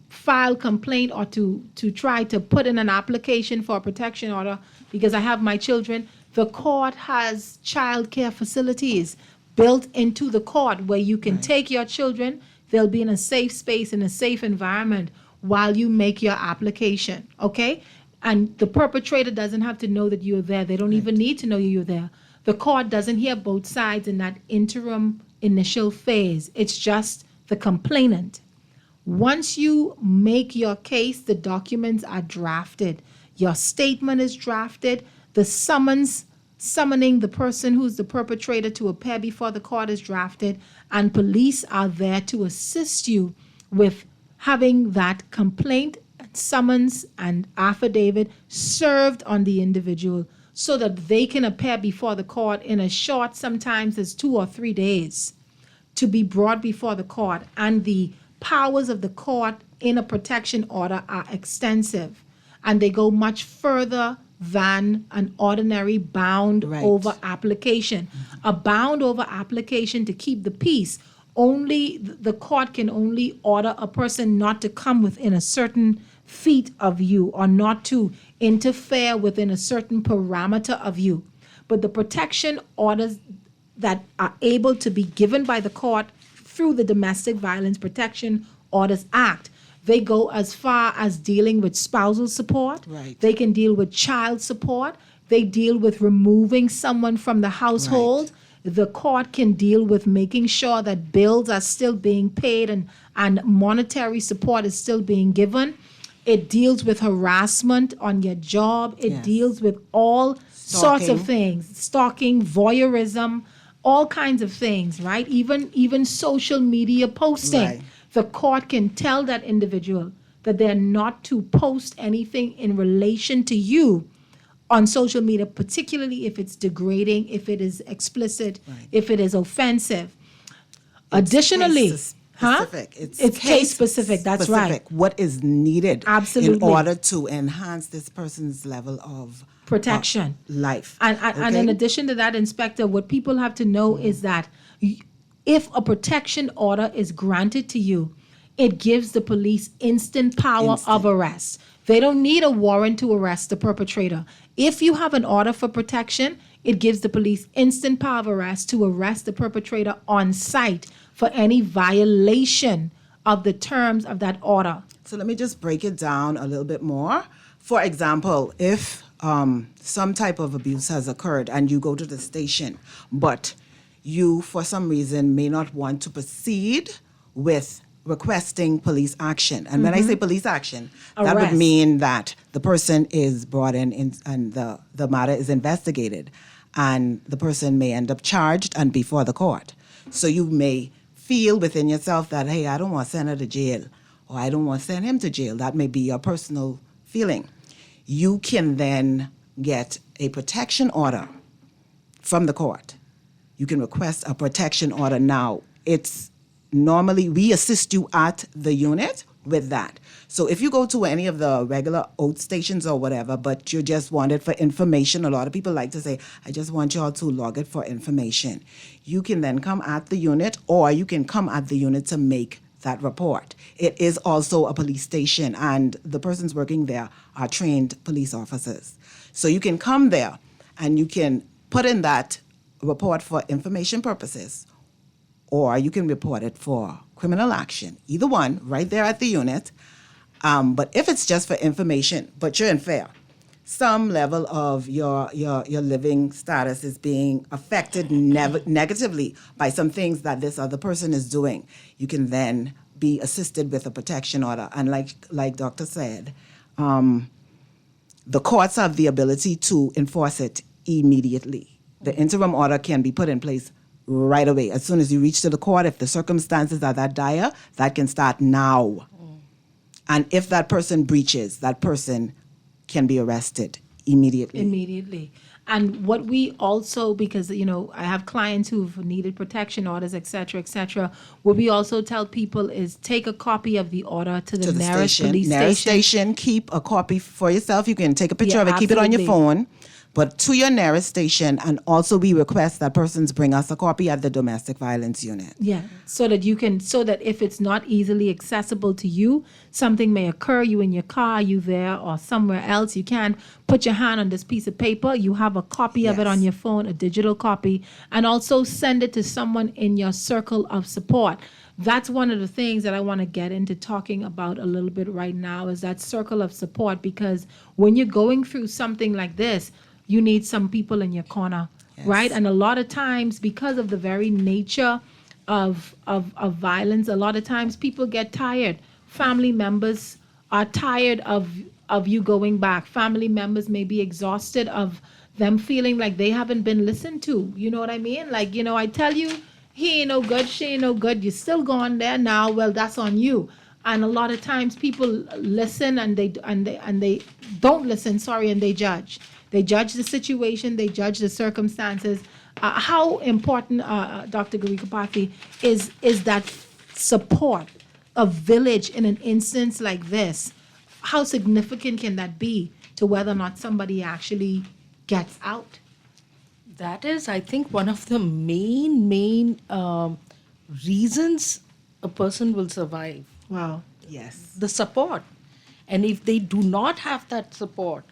file complaint or to try to put in an application for a protection order because I have my children, the court has child care facilities built into the court where you can take your children. They'll be in a safe space, in a safe environment while you make your application, okay? And the perpetrator doesn't have to know that you're there. They don't even need to know you're there. The court doesn't hear both sides in that interim initial phase. It's just the complainant. Once you make your case, the documents are drafted. Your statement is drafted. The summoning the person who's the perpetrator to appear before the court is drafted, and police are there to assist you with having that complaint, summons, and affidavit served on the individual so that they can appear before the court in a short, sometimes as 2 or 3 days, to be brought before the court. And the powers of the court in a protection order are extensive, and they go much further than an ordinary bound over application. A bound over application to keep the peace, only the court can only order a person not to come within a certain feet of you or not to interfere within a certain parameter of you. But the protection orders that are able to be given by the court through the Domestic Violence Protection Orders Act, they go as far as dealing with spousal support. They can deal with child support. They deal with removing someone from the household. The court can deal with making sure that bills are still being paid and monetary support is still being given. It deals with harassment on your job. It deals with all sorts of things, stalking, voyeurism, all kinds of things, right? Even social media posting. The court can tell that individual that they're not to post anything in relation to you on social media, particularly if it's degrading, if it is explicit, if it is offensive. Additionally, it's case specific. That's right. What is needed in order to enhance this person's level of protection, life. And in addition to that, Inspector, what people have to know is that if a protection order is granted to you, it gives the police instant power of arrest. They don't need a warrant to arrest the perpetrator. If you have an order for protection, it gives the police instant power of arrest to arrest the perpetrator on site for any violation of the terms of that order. So let me just break it down a little bit more. For example, if some type of abuse has occurred and you go to the station, but you, for some reason, may not want to proceed with requesting police action. And when I say police action, that would mean that the person is brought in and the matter is investigated, and the person may end up charged and before the court. So you may feel within yourself that, hey, I don't want to send her to jail, or I don't want to send him to jail. That may be your personal feeling. You can then get a protection order from the court. You can request a protection order now. It's normally, we assist you at the unit with that. So if you go to any of the regular OAT stations or whatever, but you just want it for information, a lot of people like to say, I just want y'all to log it for information. You can then come at the unit, or you can come at the unit to make that report. It is also a police station, and the persons working there are trained police officers. So you can come there and you can put in that report for information purposes, or you can report it for criminal action. Either one, right there at the unit. But if it's just for information, but you're unfair, some level of your living status is being affected negatively by some things that this other person is doing, you can then be assisted with a protection order. And like Doctor said, the courts have the ability to enforce it immediately. The interim order can be put in place right away. As soon as you reach to the court, if the circumstances are that dire, that can start now. And if that person breaches, that person can be arrested immediately. Immediately. And what we also, because, I have clients who've needed protection orders, et cetera, what we also tell people is take a copy of the order to the nearest police Nearest station. keep a copy for yourself. You can take a picture Yeah, of it, keep it on your absolutely. phone. But to your nearest station, and also we request that persons bring us a copy at the domestic violence unit. Yeah, so that if it's not easily accessible to you, something may occur, you in your car, you there or somewhere else, you can put your hand on this piece of paper, you have a copy of it on your phone, a digital copy, and also send it to someone in your circle of support. That's one of the things that I want to get into talking about a little bit right now, is that circle of support, because when you're going through something like this, you need some people in your corner, right? And a lot of times, because of the very nature of violence, a lot of times people get tired. Family members are tired of you going back. Family members may be exhausted of them feeling like they haven't been listened to. You know what I mean? Like, I tell you, he ain't no good, she ain't no good, you're still going there now, well, that's on you. And a lot of times people listen and they don't listen, and they judge. They judge the situation, they judge the circumstances. How important, Dr. Garikapathy, is that support, a village in an instance like this? How significant can that be to whether or not somebody actually gets out? That is, I think, one of the main reasons a person will survive. Wow. Yes. The support. And if they do not have that support,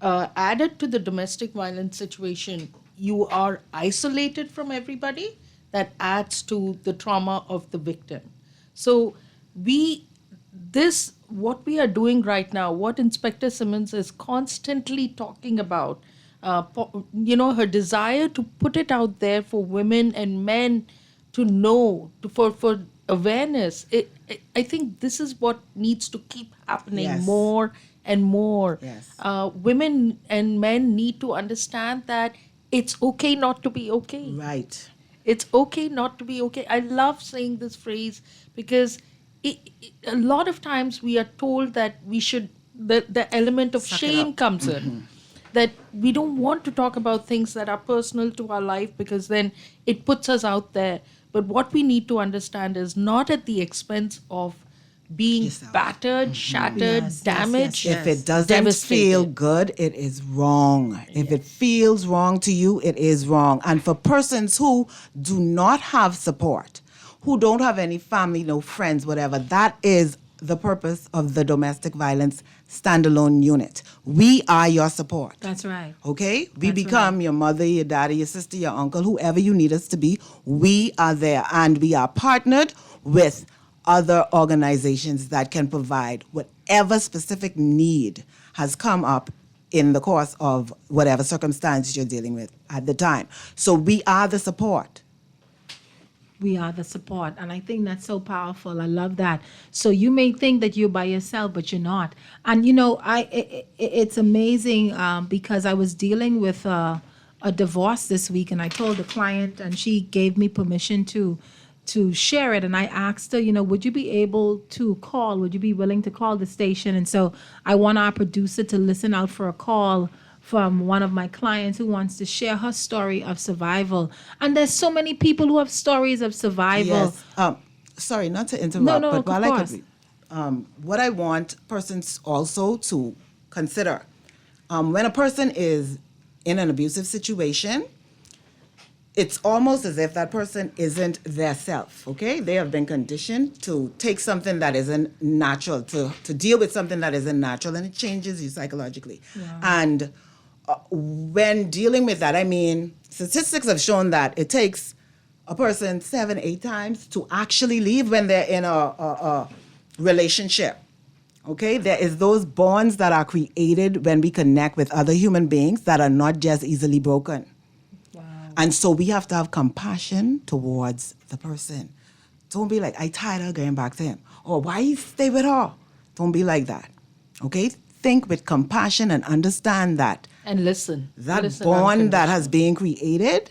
added to the domestic violence situation, you are isolated from everybody. That adds to the trauma of the victim. So what we are doing right now, what Inspector Simmons is constantly talking about, her desire to put it out there for women and men to know, for awareness. I think this is what needs to keep happening more and more. Women and men need to understand that it's okay not to be okay. Right. It's okay not to be okay. I love saying this phrase because a lot of times we are told that we should, the element of shame comes in. That we don't want to talk about things that are personal to our life because then it puts us out there. But what we need to understand is not at the expense of being battered, shattered, damaged. If it doesn't devastated. feel good, it is wrong. If it feels wrong to you, it is wrong. And for persons who do not have support, who don't have any family, no friends, whatever, that is the purpose of the domestic violence standalone unit. We are your support. That's right. Okay? We That's become your mother, your daddy, your sister, your uncle, whoever you need us to be. We are there. And we are partnered with other organizations that can provide whatever specific need has come up in the course of whatever circumstance you're dealing with at the time. So we are the support. We are the support. And I think that's so powerful. I love that. So you may think that you're by yourself, but you're not. And, it's amazing because I was dealing with a divorce this week, and I told the client, and she gave me permission to share it. And I asked her, would you be able to call? Would you be willing to call the station? And so I want our producer to listen out for a call from one of my clients who wants to share her story of survival. And there's so many people who have stories of survival. Yes. Sorry, not to interrupt, No, but of while I course. could what I want persons also to consider. When a person is in an abusive situation, it's almost as if that person isn't their self, okay? They have been conditioned to take something that isn't natural, to deal with something that isn't natural, and it changes you psychologically. And when dealing with that, I mean, statistics have shown that it takes a person 7-8 times to actually leave when they're in a relationship. Okay, there is those bonds that are created when we connect with other human beings that are not just easily broken. And so we have to have compassion towards the person. Don't be like, I tired of going back to him. Or why you stay with her? Don't be like that. Okay? Think with compassion and understand that. And listen. That bond that has been created,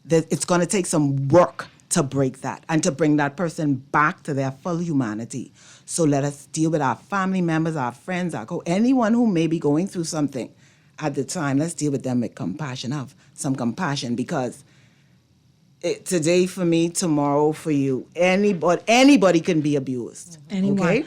that it's going to take some work to break that and to bring that person back to their full humanity. So let us deal with our family members, our friends, anyone who may be going through something at the time. Let's deal with them with compassion. Have some compassion, because today for me, tomorrow for you, anybody can be abused. Anyone. Okay?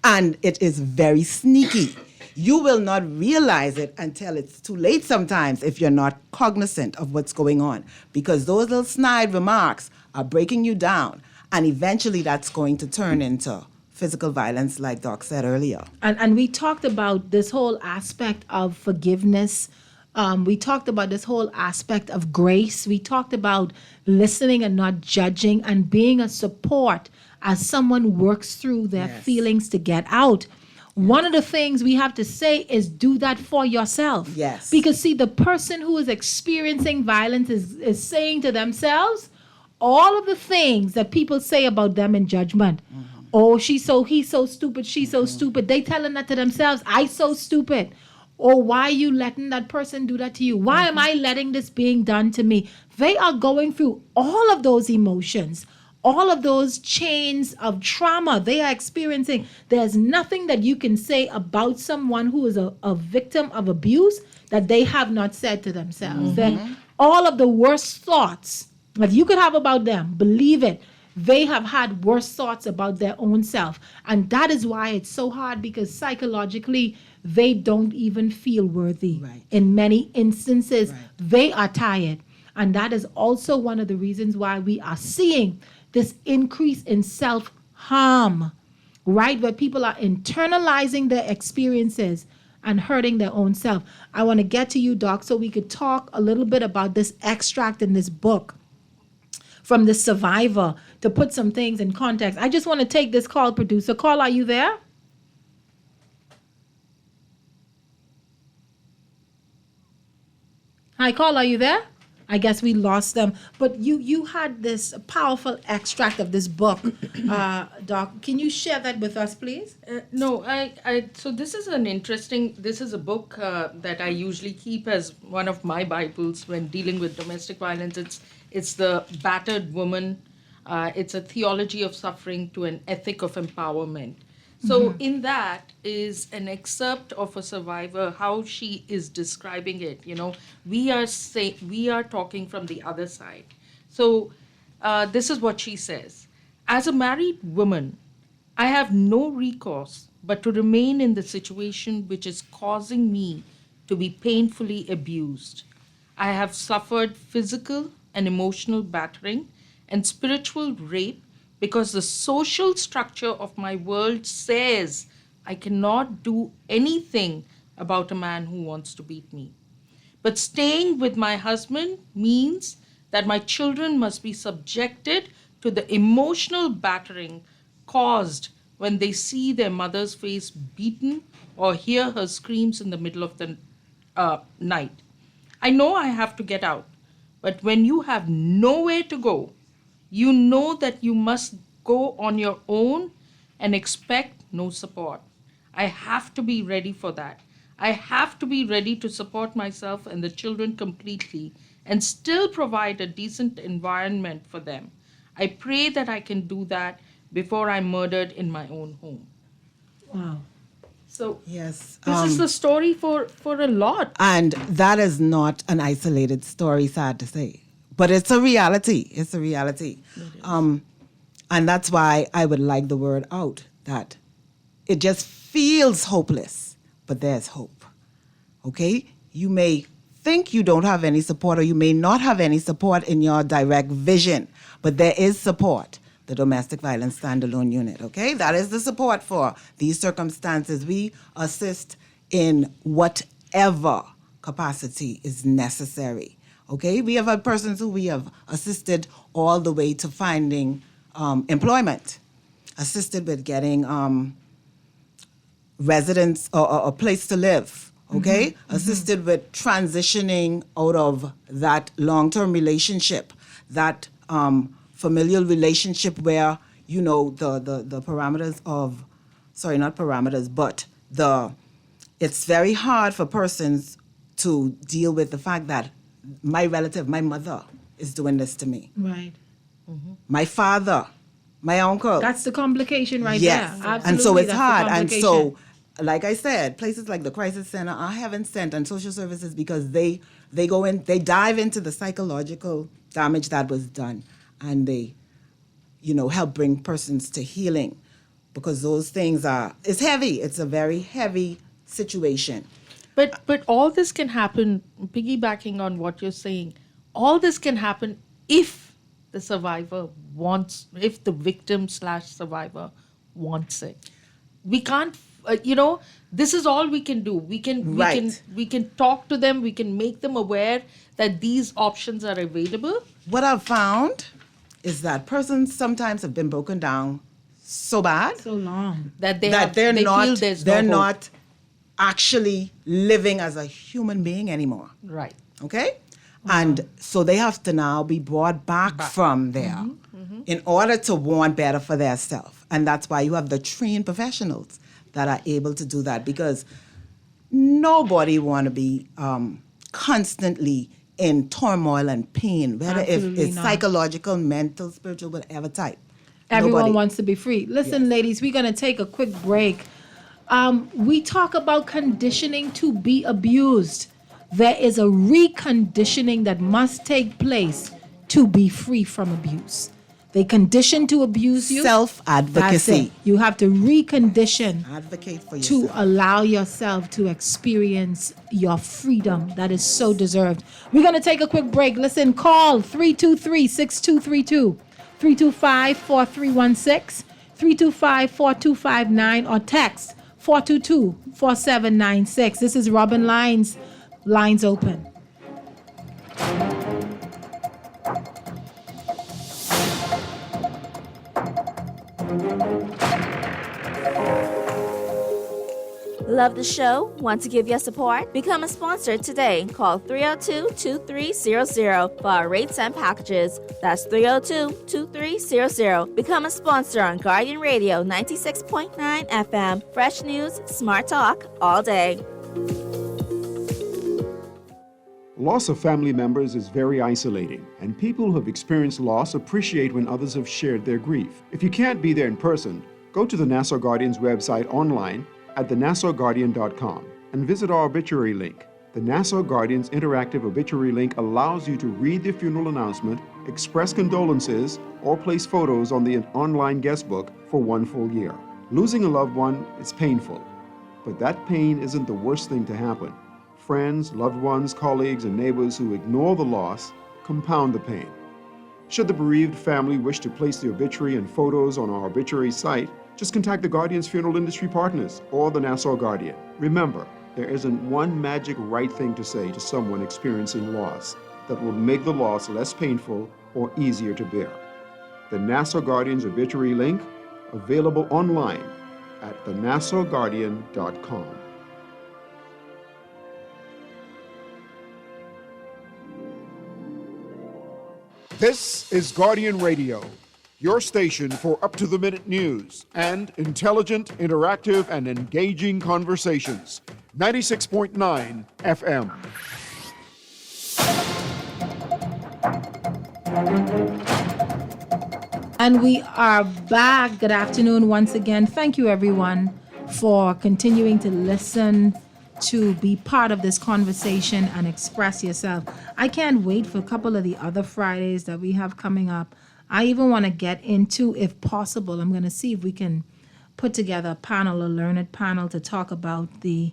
And it is very sneaky. You will not realize it until it's too late sometimes if you're not cognizant of what's going on, because those little snide remarks are breaking you down, and eventually that's going to turn into physical violence, like Doc said earlier. And we talked about this whole aspect of forgiveness. We talked about this whole aspect of grace. We talked about listening and not judging, and being a support as someone works through their feelings to get out. One of the things we have to say is do that for yourself. Yes. Because see, the person who is experiencing violence is saying to themselves all of the things that people say about them in judgment. Oh, he's so stupid, she's so stupid. They telling that to themselves, I so stupid. Or why are you letting that person do that to you? Why am I letting this being done to me? They are going through all of those emotions, all of those chains of trauma they are experiencing. There's nothing that you can say about someone who is a victim of abuse that they have not said to themselves. All of the worst thoughts that you could have about them, believe it, they have had worse thoughts about their own self. And that is why it's so hard, because psychologically, they don't even feel worthy. In many instances, they are tired. And that is also one of the reasons why we are seeing this increase in self-harm, right? Where people are internalizing their experiences and hurting their own self. I want to get to you, Doc, so we could talk a little bit about this extract in this book from the survivor, to put some things in context. I just want to take this call, producer. Call, are you there? Hi, call, are you there? I guess we lost them. But you had this powerful extract of this book, Doc. Can you share that with us, please? No, so this is a book that I usually keep as one of my Bibles when dealing with domestic violence. It's The Battered Woman. It's a theology of suffering to an ethic of empowerment. So in that is an excerpt of a survivor, how she is describing it. You know, we are talking from the other side. So this is what she says. As a married woman, I have no recourse but to remain in the situation which is causing me to be painfully abused. I have suffered physical and emotional battering and spiritual rape because the social structure of my world says I cannot do anything about a man who wants to beat me. But staying with my husband means that my children must be subjected to the emotional battering caused when they see their mother's face beaten or hear her screams in the middle of the night. I know I have to get out, but when you have nowhere to go, you know that you must go on your own and expect no support. I have to be ready for that. I have to be ready to support myself and the children completely and still provide a decent environment for them. I pray that I can do that before I'm murdered in my own home. Wow. So yes, this is the story for a lot. And that is not an isolated story, sad to say. But it's a reality. It's a reality. And that's why I would like the word out, that it just feels hopeless, but there's hope. Okay? You may think you don't have any support, or you may not have any support in your direct vision, but there is support. The Domestic Violence Standalone Unit, okay? That is the support for these circumstances. We assist in whatever capacity is necessary, okay? We have had persons who we have assisted all the way to finding employment, assisted with getting residence or a place to live, okay? Assisted with transitioning out of that long-term relationship, that familial relationship where, you know, the parameters of, sorry, not parameters, but it's very hard for persons to deal with the fact that my relative, my mother, is doing this to me. Right. My father, my uncle. That's the complication right Yes. there. Absolutely. And so it's that's the hard. And so, complication. like I said, places like the Crisis Center are heaven sent, and social services, because they go in, they dive into the psychological damage that was done, and they, you know, help bring persons to healing, because those things it's heavy. It's a very heavy situation. But all this can happen, piggybacking on what you're saying, all this can happen if the survivor wants, if the victim / survivor wants it. We can't, this is all we can do. We can talk to them. We can make them aware that these options are available. What I've found is that persons sometimes have been broken down so bad, so long, that they're feel there's no hope. not actually living as a human being anymore. Right. Okay? And so they have to now be brought back from there in order to want better for their self. And that's why you have the trained professionals that are able to do that, because nobody want to be constantly in turmoil and pain, whether if Absolutely it's not. psychological, mental, spiritual, whatever type. Everyone Nobody. wants to be free. Listen, ladies, we're going to take a quick break. We talk about conditioning to be abused. There is a reconditioning that must take place to be free from abuse. They condition to abuse you. Self-advocacy. That's it. You have to recondition Advocate for to yourself. allow yourself to experience your freedom that is so deserved. We're going to take a quick break. Listen, call 323-6232, 325-4316, 325-4259, or text 422-4796. This is Robin Lines. Lines open. Love the show? Want to give your support? Become a sponsor today. Call 302-2300 for our rates and packages. That's 302-2300. Become a sponsor on Guardian Radio 96.9 FM. Fresh news, smart talk, all day. Loss of family members is very isolating, and people who have experienced loss appreciate when others have shared their grief. If you can't be there in person, go to the Nassau Guardian's website online at thenassauguardian.com and visit our obituary link. The Nassau Guardian's interactive obituary link allows you to read the funeral announcement, express condolences, or place photos on the online guest book for 1 full year. Losing a loved one is painful, but that pain isn't the worst thing to happen. Friends, loved ones, colleagues, and neighbors who ignore the loss compound the pain. Should the bereaved family wish to place the obituary and photos on our obituary site, just contact the Guardian's Funeral Industry Partners or the Nassau Guardian. Remember, there isn't one magic right thing to say to someone experiencing loss that will make the loss less painful or easier to bear. The Nassau Guardian's obituary link, available online at thenassauguardian.com. This is Guardian Radio, your station for up-to-the-minute news and intelligent, interactive, and engaging conversations. 96.9 FM. And we are back. Good afternoon once again. Thank you, everyone, for continuing to listen, to be part of this conversation and express yourself. I can't wait for a couple of the other Fridays that we have coming up. I even want to get into, if possible, I'm going to see if we can put together a panel, a learned panel, to talk about the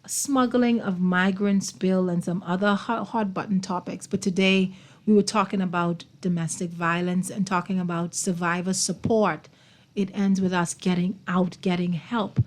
smuggling of migrants bill and some other hot button topics. But today we were talking about domestic violence and talking about survivor support. It ends with us getting out, getting help,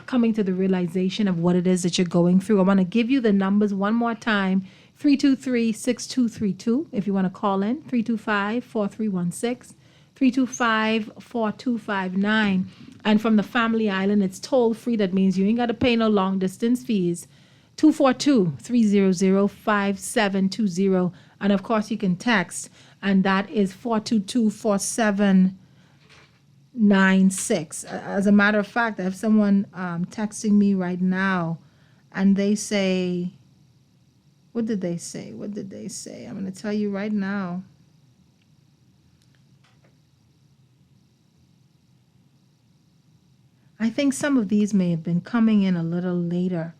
coming to the realization of what it is that you're going through. I want to give you the numbers one more time. 323-6232 if you want to call in. 325-4316. 325-4259. And from the Family Island, it's toll free. That means you ain't got to pay no long distance fees. 242-300-5720. And of course, you can text, and that is 422-4796. As a matter of fact, I have someone texting me right now, and they say, what did they say? What did they say? I'm going to tell you right now. I think some of these may have been coming in a little later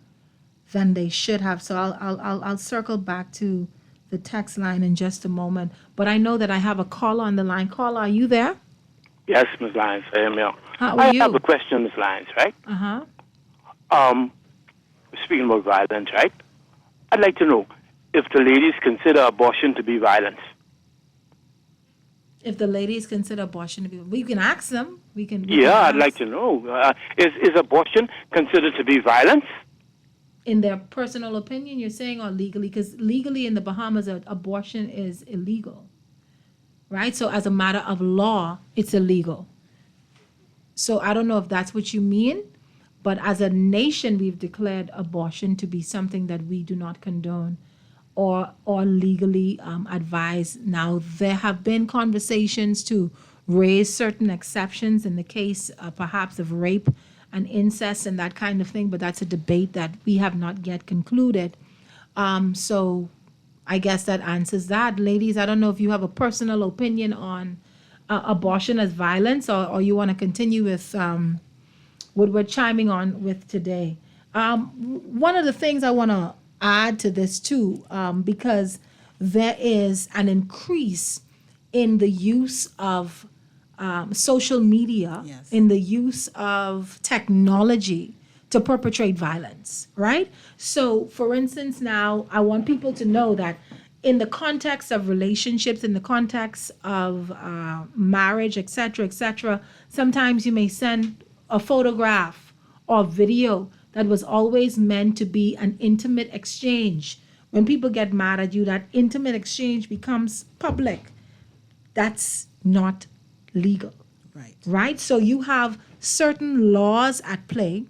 than they should have. So I'll circle back to the text line in just a moment. But I know that I have a caller on the line. Caller, are you there? Yes, Ms. Lyons, I am here. How are you? I have a question, Ms. Lyons, right? Uh-huh. Speaking about violence, right? I'd like to know if the ladies consider abortion to be violence. If the ladies consider abortion to be, we can ask them. We can I'd ask. like to know. Is abortion considered to be violence? In their personal opinion, you're saying, or legally? Because legally in the Bahamas, abortion is illegal, right? So as a matter of law, it's illegal. So I don't know if that's what you mean, but as a nation, we've declared abortion to be something that we do not condone or legally advise. Now, there have been conversations to raise certain exceptions in the case perhaps of rape and incest and that kind of thing, but that's a debate that we have not yet concluded. So I guess that answers that. Ladies, I don't know if you have a personal opinion on abortion as violence, or you want to continue with what we're chiming on with today. One of the things I want to add to this too, because there is an increase in the use of social media, in the use of technology to perpetrate violence, right? So, for instance, now I want people to know that in the context of relationships, in the context of marriage, etc., sometimes you may send a photograph or video that was always meant to be an intimate exchange. When people get mad at you, that intimate exchange becomes public. That's not legal. Right? So you have certain laws at play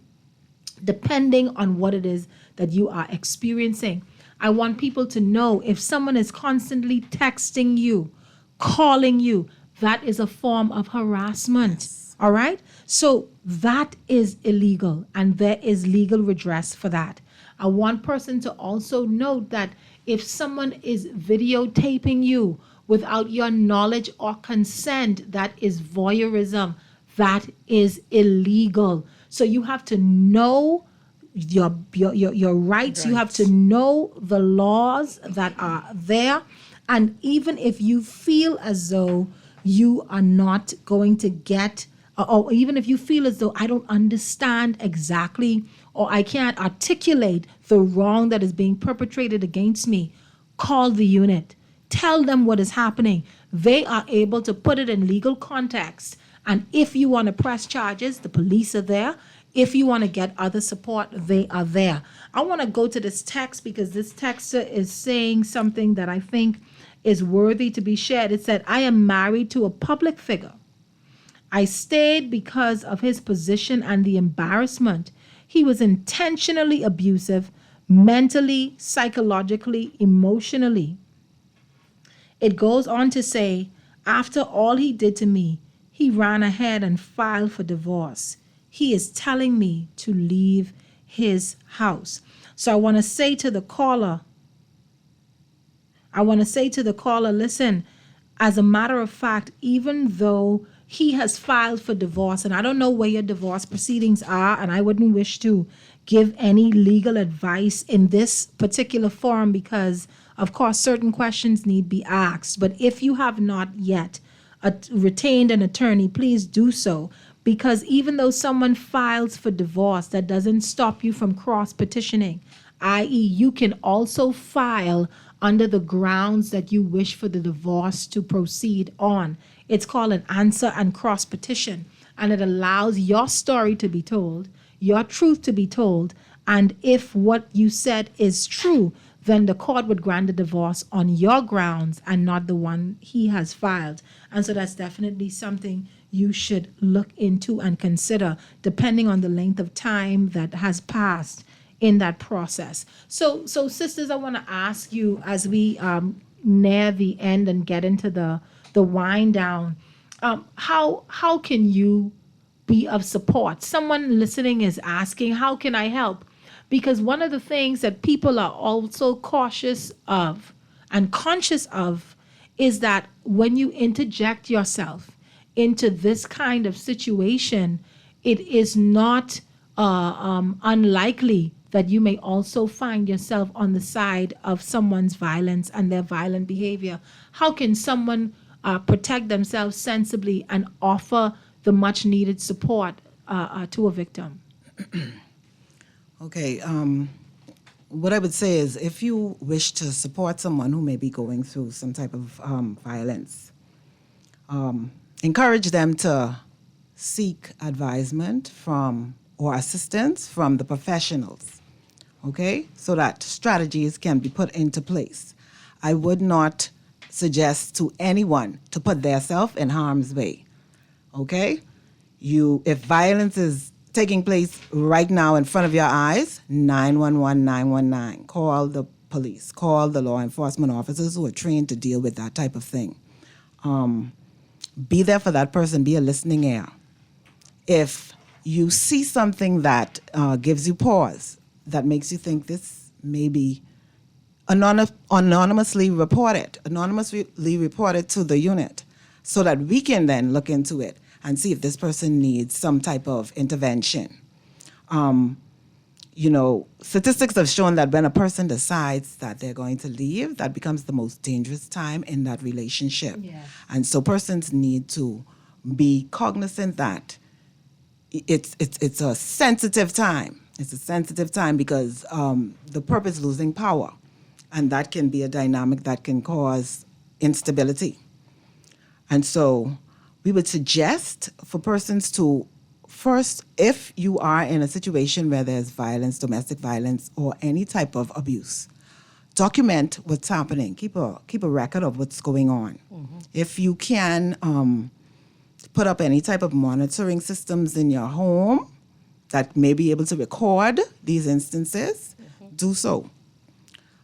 depending on what it is that you are experiencing. I want people to know if someone is constantly texting you, calling you, that is a form of harassment. All right? So that is illegal, and there is legal redress for that. I want person to also note that if someone is videotaping you without your knowledge or consent, that is voyeurism. That is illegal. So you have to know your rights. You have to know the laws that are there. And even if you feel as though you are not going to get, or even if you feel as though I don't understand exactly, or I can't articulate the wrong that is being perpetrated against me, call the unit. Tell them what is happening. They are able to put it in legal context. And if you want to press charges, the police are there. If you want to get other support, they are there. I want to go to this text because this texter is saying something that I think is worthy to be shared. It said, I am married to a public figure. I stayed because of his position and the embarrassment. He was intentionally abusive, mentally, psychologically, emotionally. It goes on to say, after all he did to me, he ran ahead and filed for divorce. He is telling me to leave his house. So I want to say to the caller, listen, as a matter of fact, even though he has filed for divorce, and I don't know where your divorce proceedings are, and I wouldn't wish to give any legal advice in this particular forum because, of course, certain questions need be asked. But if you have not yet retained an attorney, please do so, Because even though someone files for divorce, that doesn't stop you from cross petitioning, i.e., you can also file under the grounds that you wish for the divorce to proceed on. It's called an answer and cross petition, and it allows your story to be told, your truth to be told, and if what you said is true, then the court would grant the divorce on your grounds and not the one he has filed. And so that's definitely something you should look into and consider, depending on the length of time that has passed in that process. So sisters, I want to ask you, as we near the end and get into the wind down, how can you be of support? Someone listening is asking, how can I help? Because one of the things that people are also cautious of and conscious of is that when you interject yourself into this kind of situation, it is not unlikely that you may also find yourself on the side of someone's violence and their violent behavior. How can someone protect themselves sensibly and offer the much needed support to a victim? Okay, what I would say is if you wish to support someone who may be going through some type of violence, encourage them to seek advisement from or assistance from the professionals, okay, so that strategies can be put into place. I would not suggest to anyone to put themselves in harm's way, okay? If violence is taking place right now in front of your eyes, 911, 919. Call the police, call the law enforcement officers who are trained to deal with that type of thing. Be there for that person, be a listening ear. If you see something that gives you pause, that makes you think this may be anonymously reported to the unit so that we can then look into it and see if this person needs some type of intervention. Statistics have shown that when a person decides that they're going to leave, that becomes the most dangerous time in that relationship. Yeah. And so persons need to be cognizant that it's a sensitive time. It's a sensitive time because the perp is losing power, and that can be a dynamic that can cause instability. And so we would suggest for persons to first, if you are in a situation where there's violence, domestic violence, or any type of abuse, document what's happening. Keep a record of what's going on. Mm-hmm. If you can put up any type of monitoring systems in your home that may be able to record these instances, do so.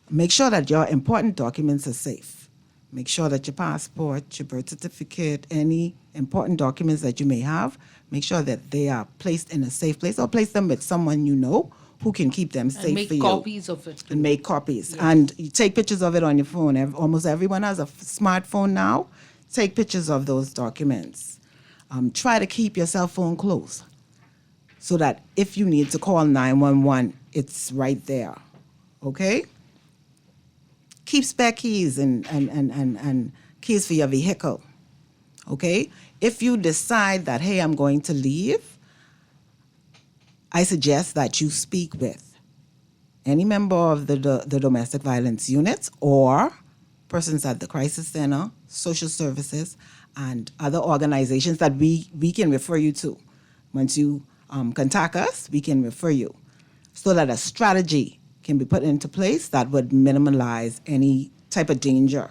Make sure that your important documents are safe. Make sure that your passport, your birth certificate, any important documents that you may have, make sure that they are placed in a safe place or place them with someone you know who can keep them safe for you. And make copies of it. And make copies. Yes. And you take pictures of it on your phone. Almost everyone has a smartphone now. Take pictures of those documents. Try to keep your cell phone close so that if you need to call 911, it's right there. Okay? Keep spare keys and keys for your vehicle. Okay? If you decide that, hey, I'm going to leave, I suggest that you speak with any member of the domestic violence unit or persons at the crisis center, social services, and other organizations that we can refer you to. Once you contact us, we can refer you so that a strategy can be put into place that would minimize any type of danger.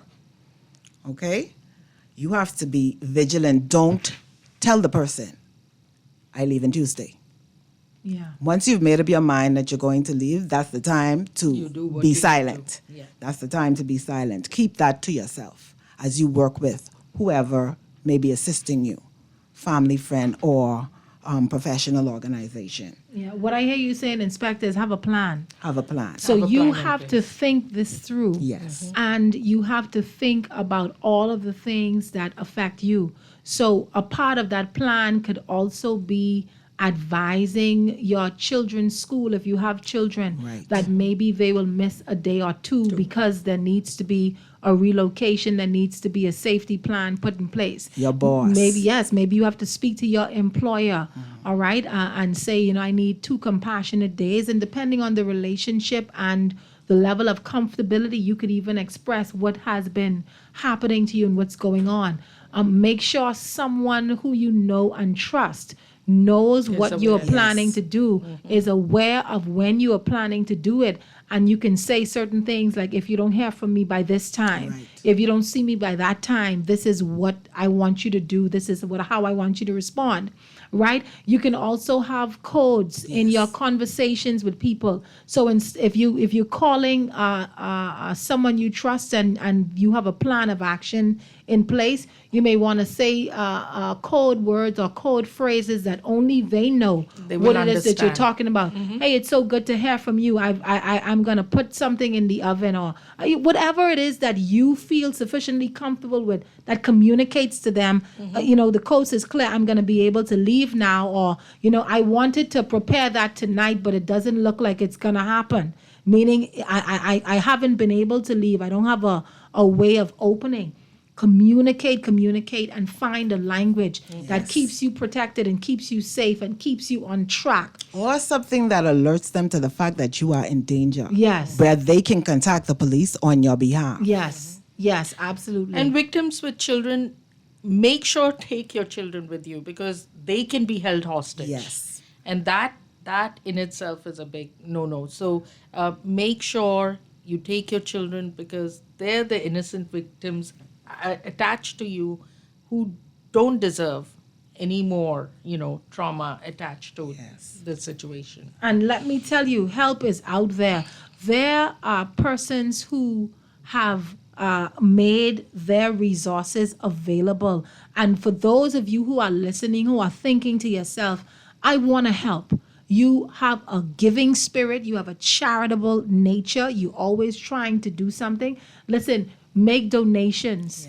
Okay? You have to be vigilant. Don't tell the person, I leave on Tuesday. Yeah. Once you've made up your mind that you're going to leave, that's the time to be silent. Yeah. That's the time to be silent. Keep that to yourself as you work with whoever may be assisting you, family, friend, or professional organization. Yeah. What I hear you saying, Inspector, is have a plan. Have a plan. So Have a you plan in have place. to think this through. Yes. And you have to think about all of the things that affect you. So a part of that plan could also be advising your children's school, if you have children, Right. that maybe they will miss a day or two because there needs to be a relocation, there needs to be a safety plan put in place. Your boss. Maybe you have to speak to your employer, all right, and say, you know, I need 2 compassionate days. And depending on the relationship and the level of comfortability, you could even express what has been happening to you and what's going on. Make sure someone who you know and trust knows what you're planning to do, is aware of when you are planning to do it, and you can say certain things like, if you don't hear from me by this time, if you don't see me by that time, this is what I want you to do, this is how I want you to respond, right? You can also have codes in your conversations with people. So if you're calling someone you trust and you have a plan of action in place, you may want to say code words or code phrases that only they know what it is that you're talking about. Hey, it's so good to hear from you. I'm going to put something in the oven, or whatever it is that you feel sufficiently comfortable with that communicates to them, you know, the coast is clear, I'm going to be able to leave now, or, you know, I wanted to prepare that tonight, but it doesn't look like it's going to happen. Meaning I haven't been able to leave. I don't have a way of opening. Communicate, and find a language that keeps you protected and keeps you safe and keeps you on track. Or something that alerts them to the fact that you are in danger. Yes. Where they can contact the police on your behalf. Yes, absolutely. And victims with children, make sure take your children with you, because they can be held hostage. Yes. And that in itself is a big no-no. So make sure you take your children, because they're the innocent victims attached to you who don't deserve any more, you know, trauma attached to the situation. And let me tell you, help is out there. There are persons who have made their resources available. And for those of you who are listening, who are thinking to yourself, I want to help. You have a giving spirit. You have a charitable nature. You're always trying to do something. Listen, make donations.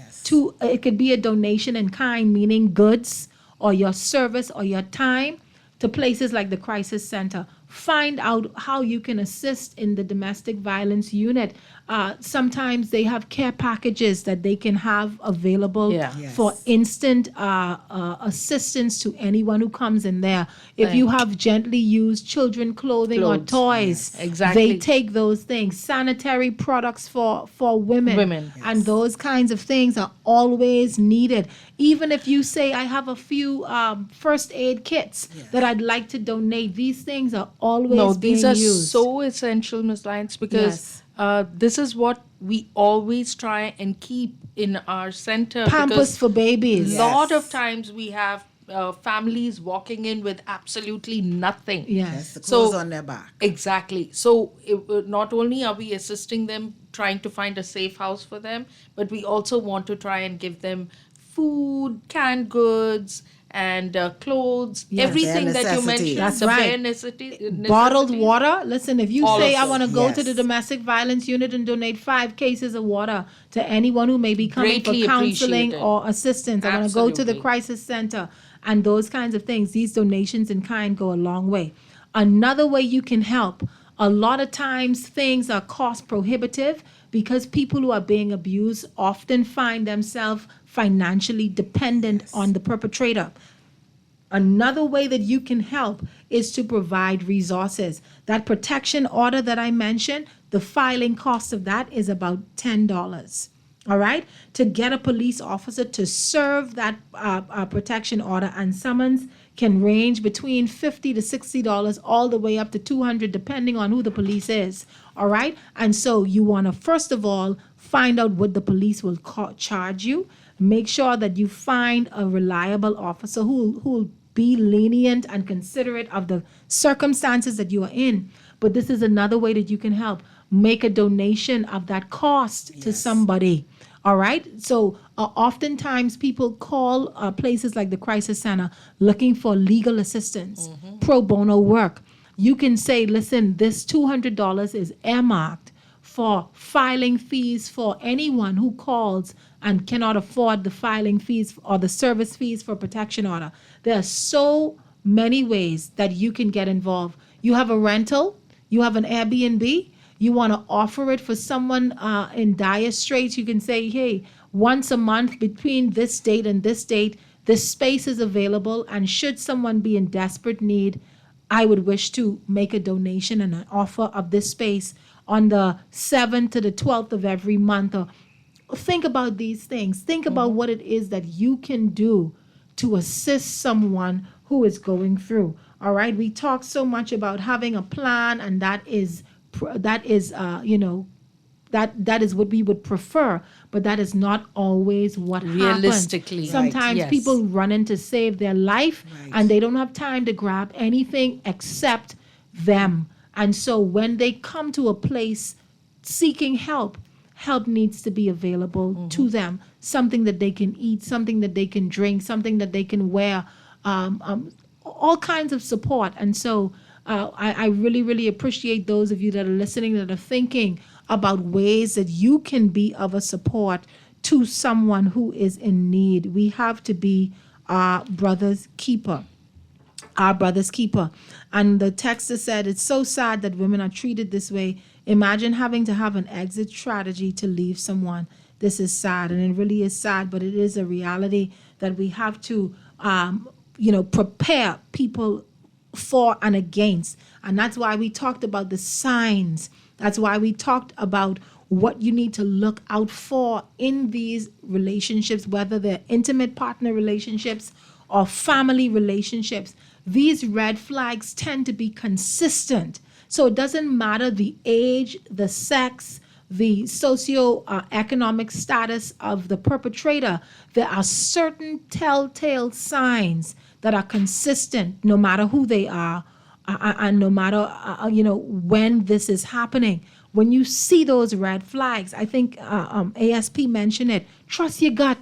It could be a donation in kind, meaning goods or your service or your time, to places like the Crisis Center. Find out how you can assist in the domestic violence unit. Sometimes they have care packages that they can have available for instant assistance to anyone who comes in there. If you have gently used children clothing or toys, they take those things. Sanitary products for women. And those kinds of things are always needed. Even if you say, I have a few first aid kits that I'd like to donate, these things are always being used. These are so essential, Ms. Lyons, because this is what we always try and keep in our center. Pampers for babies. A lot of times we have families walking in with absolutely nothing. The clothes on their back. Exactly. So not only are we assisting them, trying to find a safe house for them, but we also want to try and give them food, canned goods, and clothes, everything that you mentioned. That's the right. bare necessity. Bottled water. Listen, if you All say of I want to those. go to the domestic violence unit and donate 5 cases of water to anyone who may be coming Greatly for counseling appreciated. or assistance, I want to go to the Absolutely. crisis center and those kinds of things. These donations in kind go a long way. Another way you can help, a lot of times things are cost prohibitive because people who are being abused often find themselves financially dependent on the perpetrator. Another way that you can help is to provide resources. That protection order that I mentioned, the filing cost of that is about $10. All right? To get a police officer to serve that protection order and summons can range between $50 to $60 all the way up to $200 depending on who the police is. All right? And so you want to first of all find out what the police will charge you. Make sure that you find a reliable officer who will be lenient and considerate of the circumstances that you are in. But this is another way that you can help. Make a donation of that cost to somebody. All right? So oftentimes people call places like the Crisis Center looking for legal assistance, pro bono work. You can say, listen, this $200 is earmarked for filing fees for anyone who calls and cannot afford the filing fees or the service fees for protection order. There are so many ways that you can get involved. You have a rental, you have an Airbnb, you want to offer it for someone in dire straits, you can say, hey, once a month between this date and this date, this space is available. And should someone be in desperate need, I would wish to make a donation and an offer of this space on the 7th to the 12th of every month. Or think about these things. Think about what it is that you can do to assist someone who is going through. All right. We talk so much about having a plan, and that is that is what we would prefer, but that is not always what Realistically. happens. Sometimes Yes. people run in to save their life, and they don't have time to grab anything except them. And so when they come to a place seeking help, help needs to be available to them. Something that they can eat, something that they can drink, something that they can wear, all kinds of support. And so I really, really appreciate those of you that are listening, that are thinking about ways that you can be of a support to someone who is in need. We have to be our brother's keeper. Our brother's keeper. And the texter said, it's so sad that women are treated this way. Imagine having to have an exit strategy to leave someone. This is sad, and it really is sad, but it is a reality that we have to, prepare people for and against. And that's why we talked about the signs. That's why we talked about what you need to look out for in these relationships, whether they're intimate partner relationships or family relationships. These red flags tend to be consistent. So it doesn't matter the age, the sex, the socio-economic status of the perpetrator. There are certain telltale signs that are consistent no matter who they are and no matter, when this is happening. When you see those red flags, I think ASP mentioned it, trust your gut,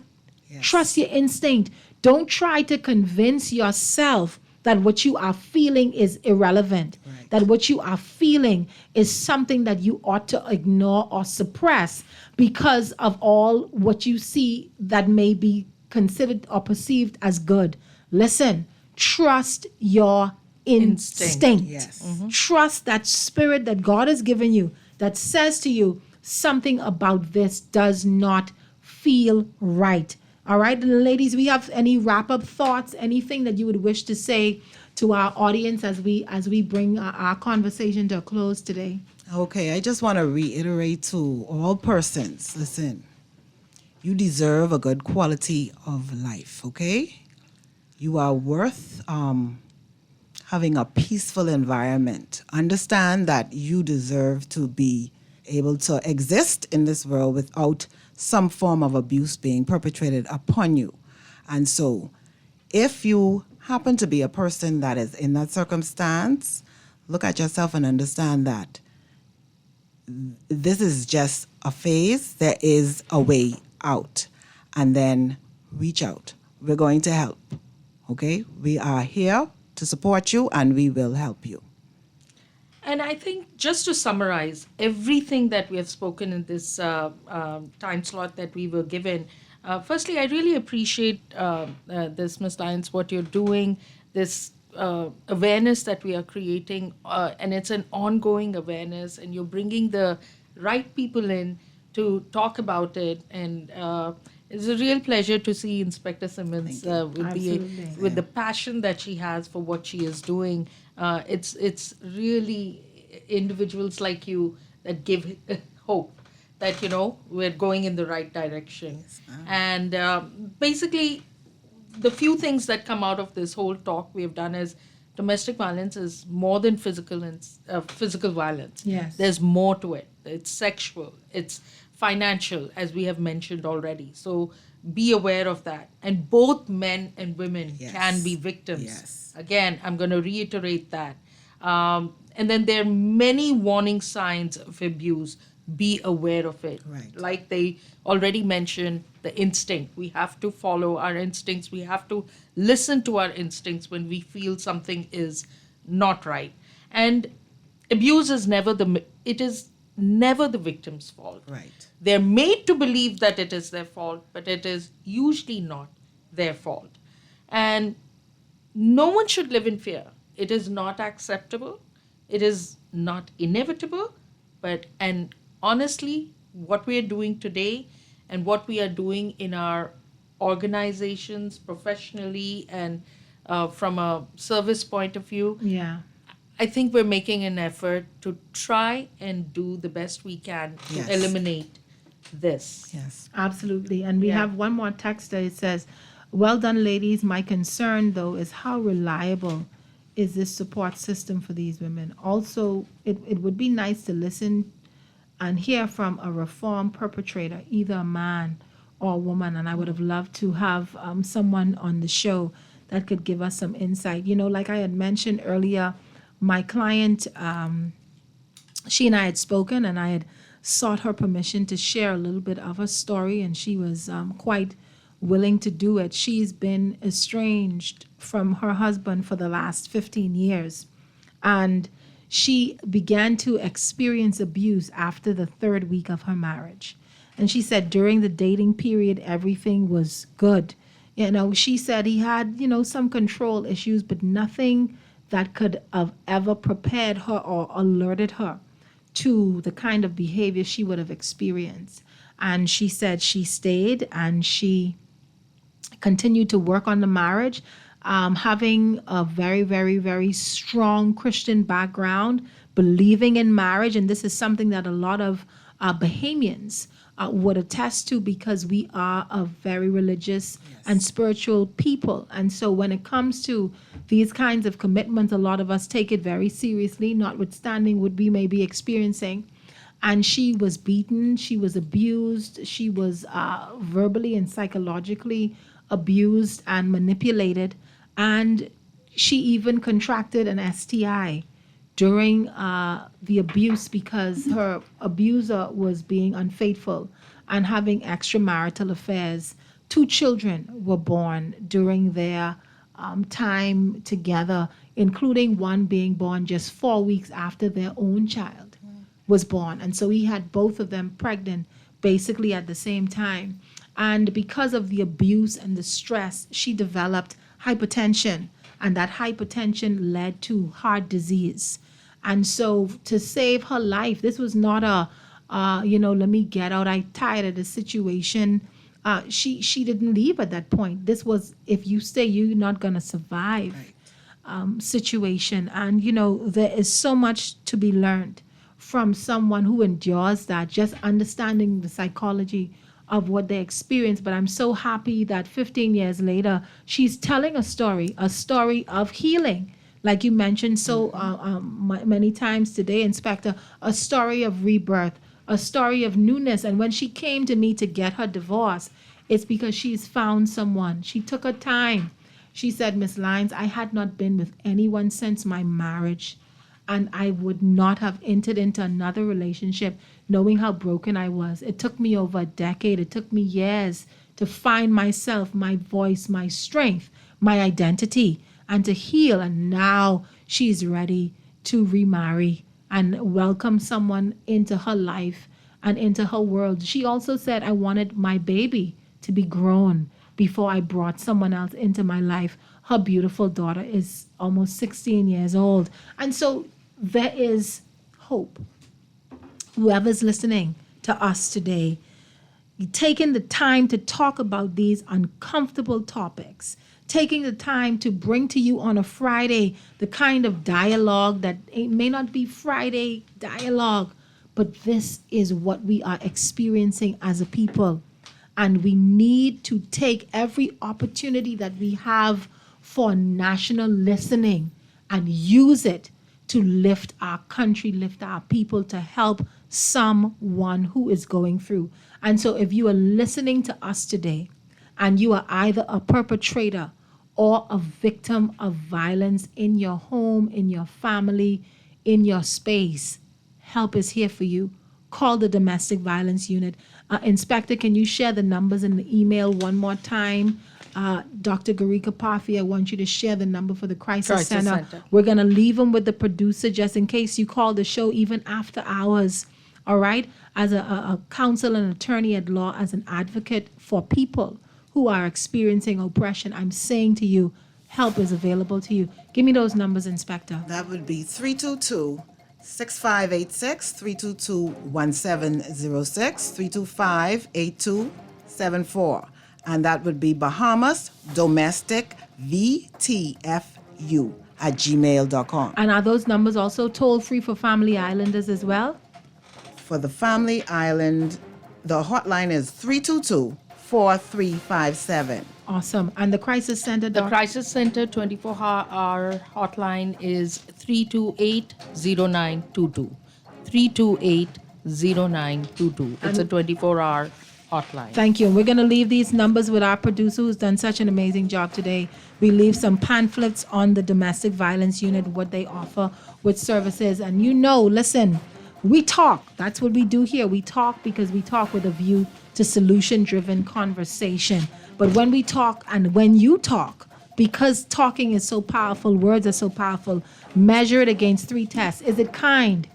trust your instinct. Don't try to convince yourself that what you are feeling is irrelevant, that what you are feeling is something that you ought to ignore or suppress because of all what you see that may be considered or perceived as good. Listen, trust your instinct. Yes. Trust that spirit that God has given you that says to you, something about this does not feel right. All right, and ladies, we have any wrap-up thoughts, anything that you would wish to say to our audience as we bring our conversation to a close today? Okay, I just want to reiterate to all persons, listen, you deserve a good quality of life, okay? You are worth having a peaceful environment. Understand that you deserve to be able to exist in this world without some form of abuse being perpetrated upon you. And so if you happen to be a person that is in that circumstance, look at yourself and understand that this is just a phase. There is a way out. And then reach out. We're going to help. Okay? We are here to support you, and we will help you. And I think just to summarize everything that we have spoken in this time slot that we were given, firstly, I really appreciate this, Ms. Lyons, what you're doing, this awareness that we are creating, and it's an ongoing awareness, and you're bringing the right people in to talk about it. And it's a real pleasure to see Inspector Simmons with the passion that she has for what she is doing. It's really individuals like you that give hope that, we're going in the right direction. And basically, the few things that come out of this whole talk we have done is domestic violence is more than physical violence. Yes. There's more to it. It's sexual. It's financial, as we have mentioned already. So be aware of that. And both men and women can be victims. Yes. Again, I'm going to reiterate that. And then there are many warning signs of abuse. Be aware of it. Right. Like they already mentioned, the instinct. We have to follow our instincts. We have to listen to our instincts when we feel something is not right. And abuse is never the victim's fault. Right. They're made to believe that it is their fault, but it is usually not their fault. And no one should live in fear. It is not acceptable. It is not inevitable, And honestly, what we are doing today and what we are doing in our organizations professionally and from a service point of view, Yeah. I think we're making an effort to try and do the best we can to Yes. eliminate this. Yes. Absolutely. And we Yeah. have one more text that it says, well done, ladies. My concern, though, is how reliable is this support system for these women? Also, it would be nice to listen and hear from a reform perpetrator, either a man or a woman. And I would have loved to have someone on the show that could give us some insight. You know, like I had mentioned earlier, my client, she and I had spoken, and I had sought her permission to share a little bit of her story, and she was quite willing to do it. She's been estranged from her husband for the last 15 years, and she began to experience abuse after the third week of her marriage. And she said during the dating period, everything was good. You know, she said he had, you know, some control issues, but nothing that could have ever prepared her or alerted her to the kind of behavior she would have experienced. And she said she stayed and she continued to work on the marriage, having a very, very, very strong Christian background, believing in marriage. And this is something that a lot of Bahamians would attest to, because we are a very religious and spiritual people. And so when it comes to these kinds of commitments, a lot of us take it very seriously, notwithstanding what we may be experiencing. And she was beaten, she was abused, she was verbally and psychologically abused and manipulated. And she even contracted an STI during the abuse, because her abuser was being unfaithful and having extramarital affairs. 2 children were born during their time together, including one being born just 4 weeks after their own child was born. And so he had both of them pregnant basically at the same time. And because of the abuse and the stress, she developed hypertension, and that hypertension led to heart disease. And so to save her life, this was not a, let me get out, I'm tired of the situation. She didn't leave at that point. This was, if you stay, you're not going to survive situation. And, you know, there is so much to be learned from someone who endures that, just understanding the psychology of what they experience. But I'm so happy that 15 years later, she's telling a story of healing. Like you mentioned so many times today, Inspector, a story of rebirth, a story of newness. And when she came to me to get her divorce, it's because she's found someone. She took her time. She said, Miss Lyons, I had not been with anyone since my marriage, and I would not have entered into another relationship knowing how broken I was. It took me over a decade. It took me years to find myself, my voice, my strength, my identity, and to heal. And now she's ready to remarry and welcome someone into her life and into her world. She also said, I wanted my baby to be grown before I brought someone else into my life. Her beautiful daughter is almost 16 years old. And so there is hope. Whoever's listening to us today, taking the time to talk about these uncomfortable topics, taking the time to bring to you on a Friday the kind of dialogue that it may not be Friday dialogue, but this is what we are experiencing as a people. And we need to take every opportunity that we have for national listening and use it to lift our country, lift our people, to help someone who is going through. And so if you are listening to us today and you are either a perpetrator or a victim of violence in your home, in your family, in your space, help is here for you. Call the Domestic Violence Unit. Inspector, can you share the numbers in the email one more time? Dr. Garika Parthi, I want you to share the number for the Crisis Center. We're going to leave them with the producer just in case you call the show even after hours, all right? As a counsel and attorney at law, as an advocate for people who are experiencing oppression, I'm saying to you, help is available to you. Give me those numbers, Inspector. That would be 322 6586 322-1706, 325-8274. And that would be Bahamas Domestic VTFU at gmail.com. And are those numbers also toll free for Family Islanders as well? For the Family Island, the hotline is 322-4357. Awesome. And the Crisis Center, The Doc? Crisis Center 24-hour hotline is 328-0922. 328-0922. It's a 24-hour hotline. Thank you. We're going to leave these numbers with our producer who's done such an amazing job today. We leave some pamphlets on the domestic violence unit, what they offer with services. And listen, we talk. That's what we do here. We talk because we talk with a view to solution-driven conversation. But when we talk and when you talk, because talking is so powerful, words are so powerful, measure it against 3 tests. Is it kind?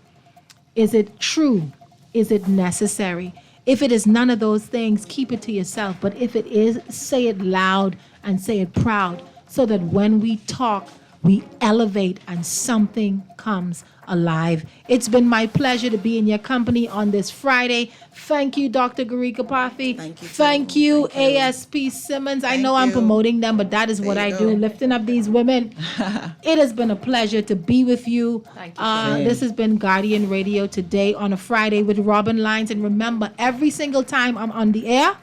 Is it true? Is it necessary? If it is none of those things, keep it to yourself. But if it is, say it loud and say it proud so that when we talk, we elevate and something comes alive. It's been my pleasure to be in your company on this Friday. Thank you, Dr. Garika Pathy. Thank you, ASP Simmons. I know I'm promoting them, but that is what I do, lifting up these women. It has been a pleasure to be with you. Thank you. This has been Guardian Radio today on a Friday with Robin Lines. And remember, every single time I'm on the air,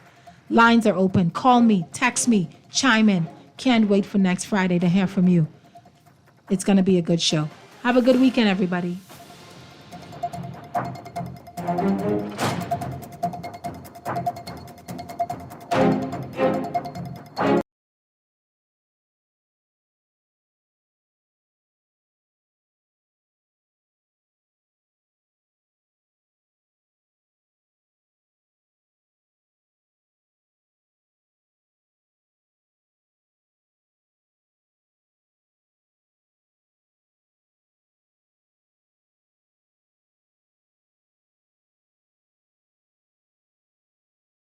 lines are open. Call me, text me, chime in. Can't wait for next Friday to hear from you. It's going to be a good show. Have a good weekend, everybody.